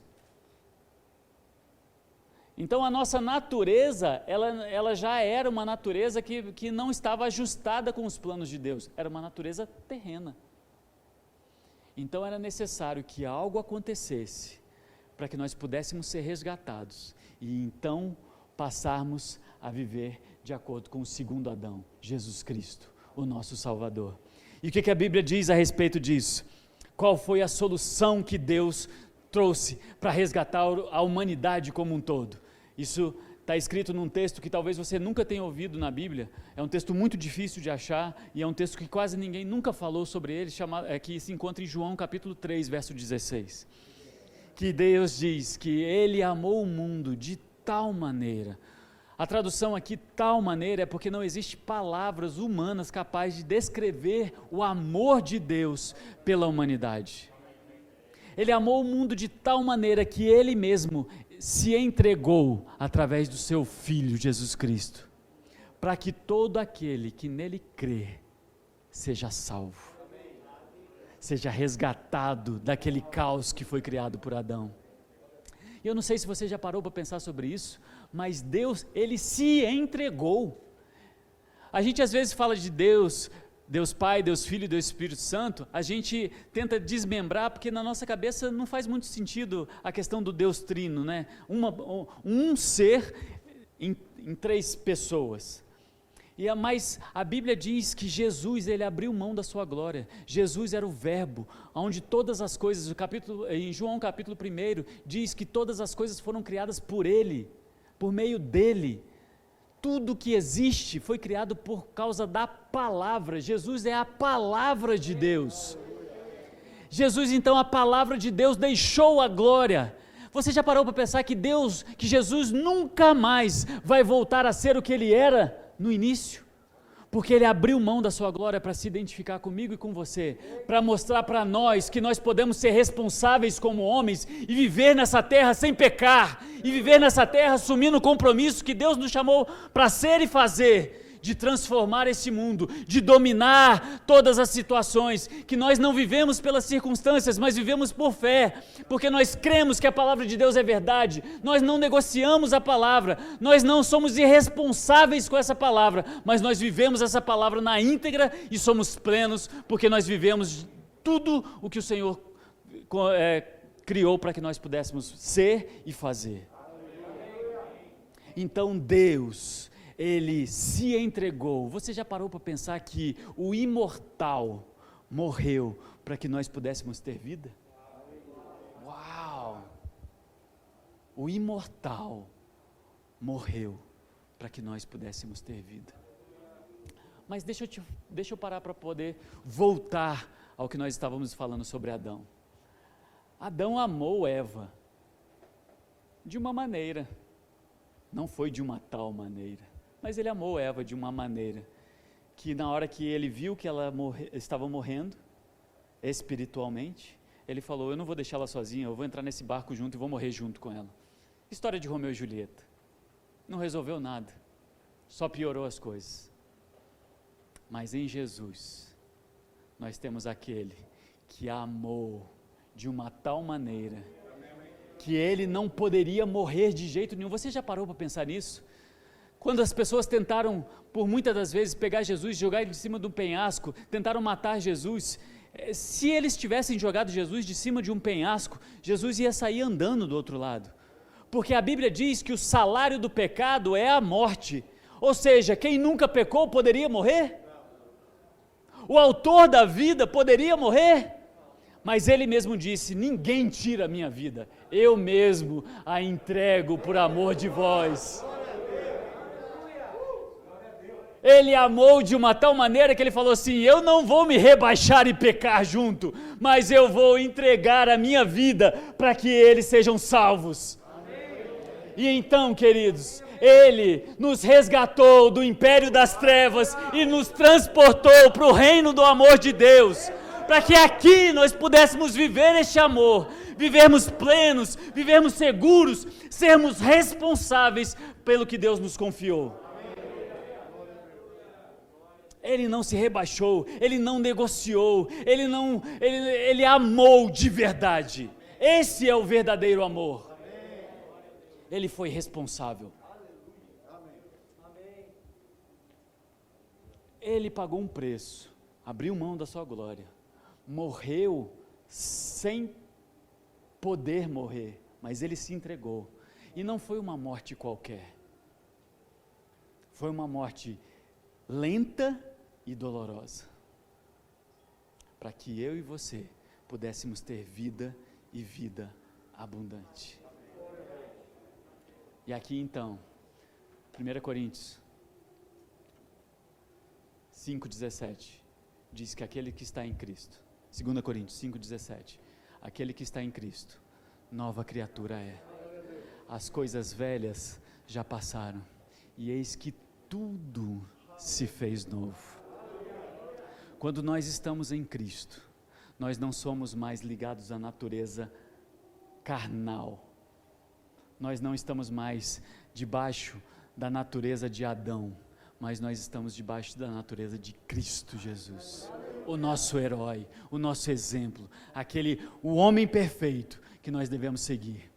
Então a nossa natureza, ela já era uma natureza que não estava ajustada com os planos de Deus, era uma natureza terrena. Então era necessário que algo acontecesse para que nós pudéssemos ser resgatados e então passarmos a viver de acordo com o segundo Adão, Jesus Cristo, o nosso Salvador. E o que a Bíblia diz a respeito disso? Qual foi a solução que Deus trouxe para resgatar a humanidade como um todo? Isso está escrito num texto que talvez você nunca tenha ouvido na Bíblia, é um texto muito difícil de achar, e é um texto que quase ninguém nunca falou sobre ele, que se encontra em João capítulo 3, verso 16, que Deus diz que Ele amou o mundo de tal maneira. A tradução aqui, tal maneira, é porque não existe palavras humanas capazes de descrever o amor de Deus pela humanidade. Ele amou o mundo de tal maneira que Ele mesmo se entregou através do seu Filho Jesus Cristo, para que todo aquele que nele crê seja salvo, seja resgatado daquele caos que foi criado por Adão. E eu não sei se você já parou para pensar sobre isso, mas Deus, Ele se entregou. A gente às vezes fala de Deus Pai, Deus Filho e Deus Espírito Santo, a gente tenta desmembrar, porque na nossa cabeça não faz muito sentido a questão do Deus Trino, né? Um ser em três pessoas. Mas a Bíblia diz que Jesus, Ele abriu mão da sua glória. Jesus era o verbo, onde todas as coisas, em João capítulo 1, diz que todas as coisas foram criadas por Ele, por meio dEle. Tudo que existe foi criado por causa da palavra. Jesus é a palavra de Deus. Jesus, então, a palavra de Deus deixou a glória. Você já parou para pensar que Jesus nunca mais vai voltar a ser o que Ele era no início? Porque Ele abriu mão da sua glória para se identificar comigo e com você, para mostrar para nós que nós podemos ser responsáveis como homens e viver nessa terra sem pecar, e viver nessa terra assumindo o compromisso que Deus nos chamou para ser e fazer, de transformar esse mundo, de dominar todas as situações, que nós não vivemos pelas circunstâncias, mas vivemos por fé, porque nós cremos que a palavra de Deus é verdade, nós não negociamos a palavra, nós não somos irresponsáveis com essa palavra, mas nós vivemos essa palavra na íntegra e somos plenos, porque nós vivemos tudo o que o Senhor criou para que nós pudéssemos ser e fazer. Então Deus, Ele se entregou. Você já parou para pensar que o imortal morreu para que nós pudéssemos ter vida? Uau! O imortal morreu para que nós pudéssemos ter vida. Mas deixa eu parar para poder voltar ao que nós estávamos falando sobre Adão. Adão amou Eva de uma maneira, não foi de uma tal maneira, mas ele amou Eva de uma maneira que na hora que ele viu que ela estava morrendo espiritualmente, ele falou: eu não vou deixar ela sozinha, eu vou entrar nesse barco junto e vou morrer junto com ela. História de Romeu e Julieta, não resolveu nada, só piorou as coisas. Mas em Jesus nós temos aquele que amou de uma tal maneira que ele não poderia morrer de jeito nenhum. Você já parou para pensar nisso? Quando as pessoas tentaram, por muitas das vezes, pegar Jesus e jogar ele de cima de um penhasco, tentaram matar Jesus, se eles tivessem jogado Jesus de cima de um penhasco, Jesus ia sair andando do outro lado, porque a Bíblia diz que o salário do pecado é a morte, ou seja, quem nunca pecou poderia morrer? O autor da vida poderia morrer? Mas ele mesmo disse: ninguém tira a minha vida, eu mesmo a entrego por amor de vós. Ele amou de uma tal maneira que ele falou assim: eu não vou me rebaixar e pecar junto, mas eu vou entregar a minha vida para que eles sejam salvos. Amém. E então, queridos, Ele nos resgatou do império das trevas e nos transportou para o reino do amor de Deus, para que aqui nós pudéssemos viver este amor, vivermos plenos, vivermos seguros, sermos responsáveis pelo que Deus nos confiou. Ele não se rebaixou, Ele não negociou, Ele amou de verdade. Esse é o verdadeiro amor. Ele foi responsável. Ele pagou um preço, abriu mão da sua glória, morreu sem poder morrer, mas ele se entregou. E não foi uma morte qualquer, foi uma morte lenta e dolorosa, para que eu e você pudéssemos ter vida e vida abundante. E aqui então, 1 Coríntios 5,17, diz que aquele que está em Cristo, 2 Coríntios 5,17, aquele que está em Cristo, nova criatura é. As coisas velhas já passaram, e eis que tudo se fez novo. Quando nós estamos em Cristo, nós não somos mais ligados à natureza carnal, nós não estamos mais debaixo da natureza de Adão, mas nós estamos debaixo da natureza de Cristo Jesus, o nosso herói, o nosso exemplo, o homem perfeito que nós devemos seguir.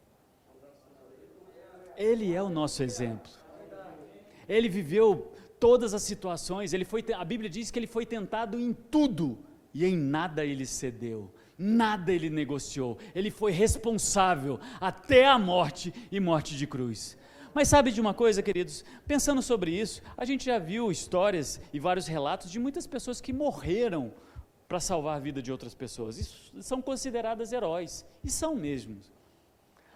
Ele é o nosso exemplo, ele viveu todas as situações, a Bíblia diz que ele foi tentado em tudo, e em nada ele cedeu, nada ele negociou, ele foi responsável até a morte e morte de cruz. Mas sabe de uma coisa, queridos, pensando sobre isso, a gente já viu histórias e vários relatos de muitas pessoas que morreram para salvar a vida de outras pessoas, e são consideradas heróis, e são mesmo,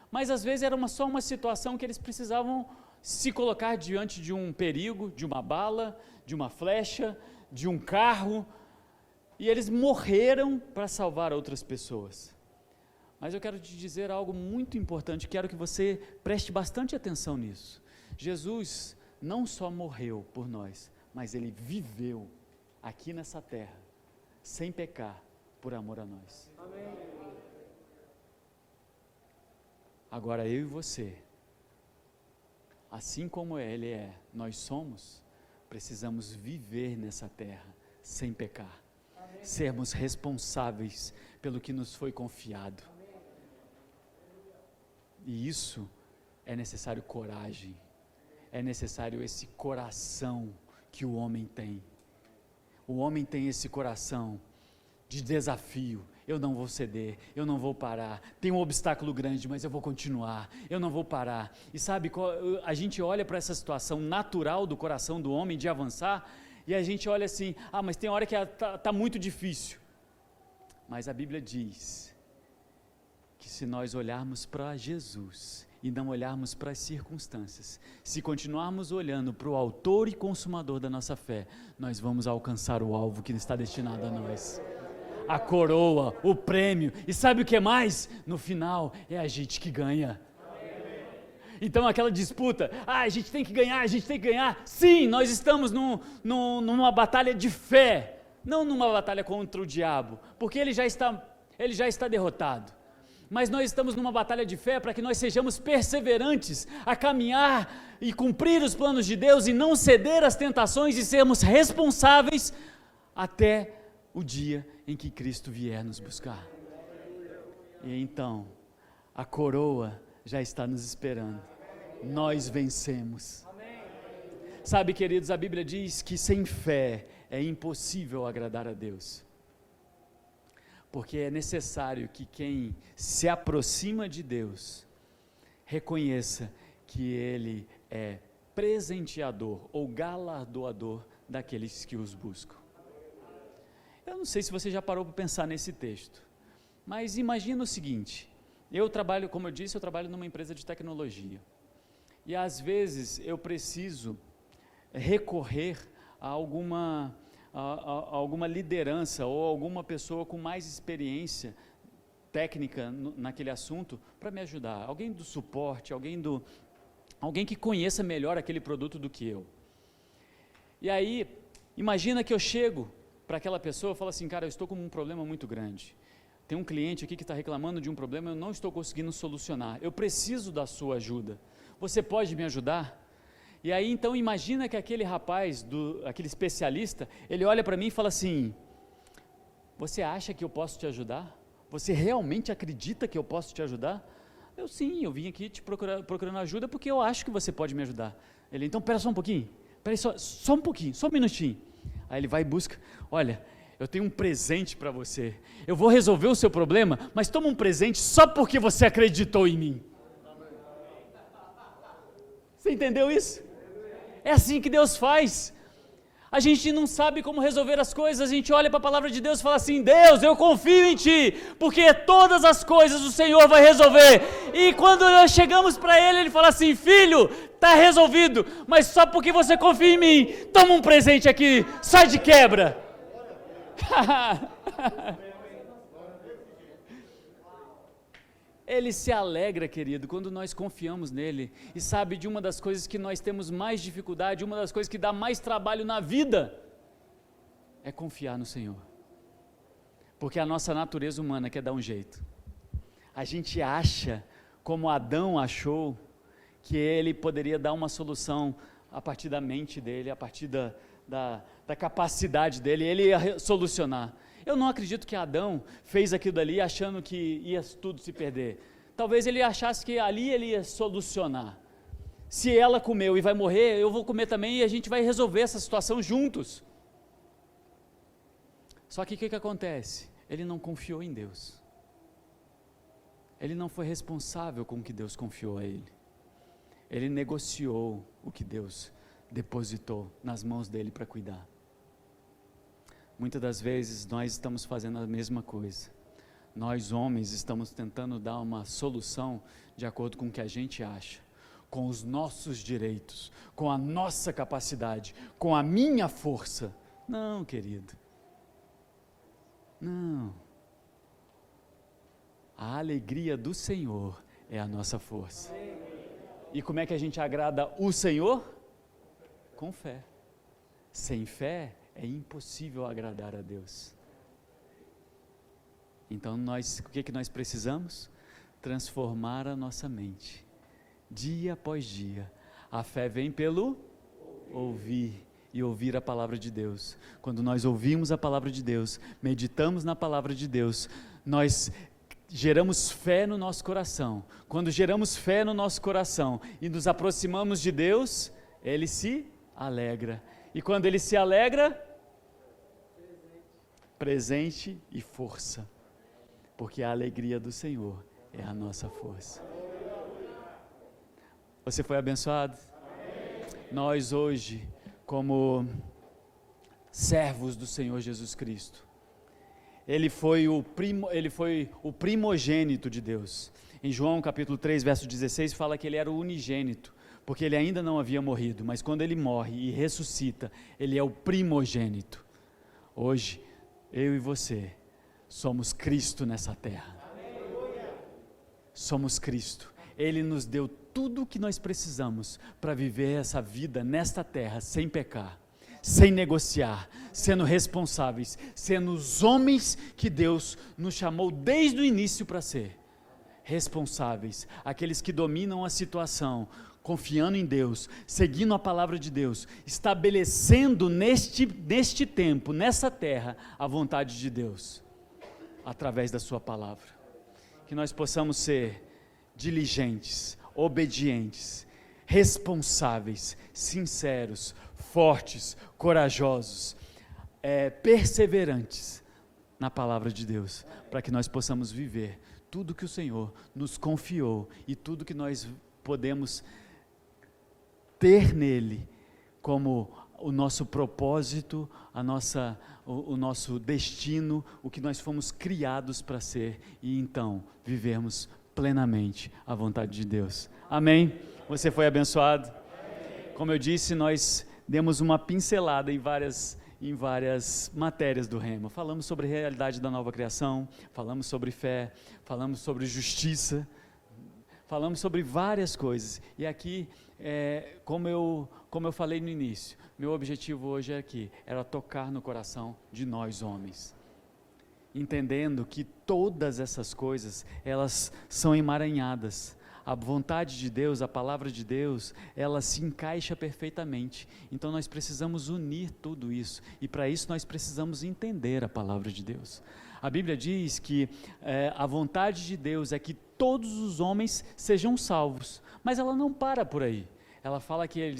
mas às vezes era só uma situação que eles precisavam se colocar diante de um perigo, de uma bala, de uma flecha, de um carro, e eles morreram para salvar outras pessoas. Mas eu quero te dizer algo muito importante, quero que você preste bastante atenção nisso. Jesus não só morreu por nós, mas ele viveu aqui nessa terra, sem pecar, por amor a nós. Amém. Agora eu e você, assim como ele é, nós somos, precisamos viver nessa terra sem pecar, sermos responsáveis pelo que nos foi confiado. E isso é necessário coragem, é necessário esse coração que o homem tem. O homem tem esse coração de desafio. Eu não vou ceder, eu não vou parar, tem um obstáculo grande, mas eu vou continuar, eu não vou parar. E sabe, a gente olha para essa situação natural do coração do homem de avançar, e a gente olha assim, mas tem hora que está muito difícil. Mas a Bíblia diz que se nós olharmos para Jesus e não olharmos para as circunstâncias, se continuarmos olhando para o autor e consumador da nossa fé, nós vamos alcançar o alvo que está destinado a nós. A coroa, o prêmio, e sabe o que mais? No final, é a gente que ganha. Então aquela disputa, a gente tem que ganhar, sim, nós estamos numa batalha de fé, não numa batalha contra o diabo, porque ele já está derrotado, mas nós estamos numa batalha de fé para que nós sejamos perseverantes a caminhar e cumprir os planos de Deus e não ceder às tentações e sermos responsáveis até o dia em que Cristo vier nos buscar. E então, a coroa já está nos esperando. Nós vencemos. Sabe, queridos, a Bíblia diz que sem fé é impossível agradar a Deus. Porque é necessário que quem se aproxima de Deus reconheça que Ele é presenteador ou galardoador daqueles que os buscam. Eu não sei se você já parou para pensar nesse texto, mas imagina o seguinte, como eu disse, eu trabalho numa empresa de tecnologia, e às vezes eu preciso recorrer a alguma liderança ou alguma pessoa com mais experiência técnica naquele assunto para me ajudar, alguém do suporte, alguém que conheça melhor aquele produto do que eu. E aí, imagina que eu chego para aquela pessoa e falo assim, cara, eu estou com um problema muito grande, tem um cliente aqui que está reclamando de um problema, eu não estou conseguindo solucionar, eu preciso da sua ajuda, você pode me ajudar? E aí então imagina que aquele rapaz, aquele especialista, ele olha para mim e fala assim, você acha que eu posso te ajudar? Você realmente acredita que eu posso te ajudar? Sim, eu vim aqui te procurando ajuda porque eu acho que você pode me ajudar. Ele, então, espera só um pouquinho, espera aí só um pouquinho, só um minutinho. Aí ele vai e busca, olha, eu tenho um presente para você, eu vou resolver o seu problema, mas toma um presente só porque você acreditou em mim. Você entendeu isso? É assim que Deus faz. A gente não sabe como resolver as coisas, a gente olha para a palavra de Deus e fala assim, Deus, eu confio em Ti, porque todas as coisas o Senhor vai resolver. E quando nós chegamos para Ele, Ele fala assim, filho, está resolvido, mas só porque você confia em mim, toma um presente aqui, sai de quebra. Ele se alegra, querido, quando nós confiamos nele, e sabe de uma das coisas que nós temos mais dificuldade, uma das coisas que dá mais trabalho na vida, é confiar no Senhor, porque a nossa natureza humana quer dar um jeito, a gente acha, como Adão achou, que ele poderia dar uma solução a partir da mente dele, a partir da capacidade dele, ele ia solucionar. Eu não acredito que Adão fez aquilo ali achando que ia tudo se perder. Talvez ele achasse que ali ele ia solucionar. Se ela comeu e vai morrer, eu vou comer também e a gente vai resolver essa situação juntos. Só que o que acontece? Ele não confiou em Deus. Ele não foi responsável com o que Deus confiou a ele. Ele negociou o que Deus depositou nas mãos dele para cuidar. Muitas das vezes nós estamos fazendo a mesma coisa. Nós homens estamos tentando dar uma solução de acordo com o que a gente acha, com os nossos direitos, com a nossa capacidade, com a minha força. Não, querido. Não. A alegria do Senhor é a nossa força. E como é que a gente agrada o Senhor? Com fé. Sem fé é impossível agradar a Deus. Então o que nós precisamos? Transformar a nossa mente, dia após dia. A fé vem pelo ouvir, e ouvir a palavra de Deus. Quando nós ouvimos a palavra de Deus, meditamos na palavra de Deus, nós geramos fé no nosso coração. Quando geramos fé no nosso coração e nos aproximamos de Deus, Ele se alegra. E quando Ele se alegra, presente e força, porque a alegria do Senhor é a nossa força. Você foi abençoado? Amém. Nós hoje, como servos do Senhor Jesus Cristo, Ele foi o primogênito de Deus. Em João capítulo 3, verso 16, fala que Ele era o unigênito, porque Ele ainda não havia morrido, mas quando Ele morre e ressuscita, Ele é o primogênito. Hoje, eu e você somos Cristo nessa terra. Somos Cristo. Ele nos deu tudo o que nós precisamos para viver essa vida nesta terra sem pecar, sem negociar, sendo responsáveis, sendo os homens que Deus nos chamou desde o início para ser. Responsáveis, aqueles que dominam a situação, confiando em Deus, seguindo a palavra de Deus, estabelecendo neste tempo, nessa terra, a vontade de Deus, através da sua palavra. Que nós possamos ser diligentes, obedientes, responsáveis, sinceros, fortes, corajosos, perseverantes na palavra de Deus, para que nós possamos viver tudo que o Senhor nos confiou e tudo que nós podemos ter nele como o nosso propósito, o nosso destino, o que nós fomos criados para ser, e então vivermos plenamente a vontade de Deus. Amém? Você foi abençoado? Amém. Como eu disse, nós demos uma pincelada em várias matérias do Rema. Falamos sobre a realidade da nova criação, falamos sobre fé, falamos sobre justiça, falamos sobre várias coisas. E aqui, como eu falei no início, meu objetivo hoje era tocar no coração de nós homens, entendendo que todas essas coisas, elas são emaranhadas. A vontade de Deus, a palavra de Deus, ela se encaixa perfeitamente. Então nós precisamos unir tudo isso, e para isso nós precisamos entender a palavra de Deus. A Bíblia diz que a vontade de Deus é que todos os homens sejam salvos. Mas ela não para por aí. Ela fala que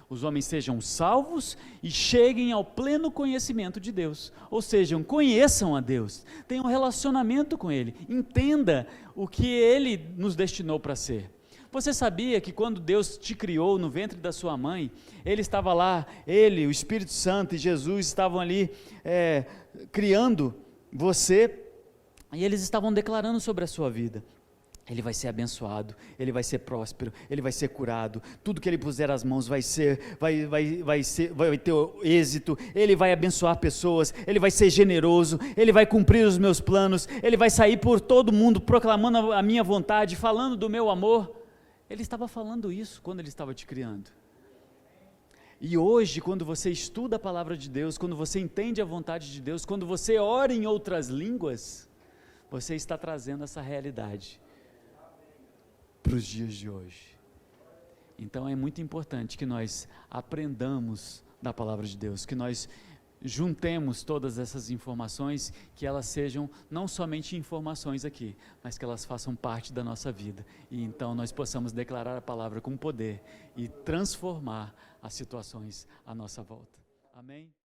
os homens sejam salvos e cheguem ao pleno conhecimento de Deus. Ou seja, conheçam a Deus, tenham um relacionamento com Ele, entenda o que Ele nos destinou para ser. Você sabia que quando Deus te criou no ventre da sua mãe, Ele estava lá, Ele, o Espírito Santo e Jesus estavam ali criando você, e eles estavam declarando sobre a sua vida. Ele vai ser abençoado, ele vai ser próspero, ele vai ser curado, tudo que ele puser as mãos vai ter êxito, ele vai abençoar pessoas, ele vai ser generoso, ele vai cumprir os meus planos, ele vai sair por todo mundo proclamando a minha vontade, falando do meu amor. Ele estava falando isso quando ele estava te criando. E hoje, quando você estuda a palavra de Deus, quando você entende a vontade de Deus, quando você ora em outras línguas, você está trazendo essa realidade para os dias de hoje. Então é muito importante que nós aprendamos da palavra de Deus, que nós juntemos todas essas informações, que elas sejam não somente informações aqui, mas que elas façam parte da nossa vida, e então nós possamos declarar a palavra com poder e transformar as situações à nossa volta. Amém?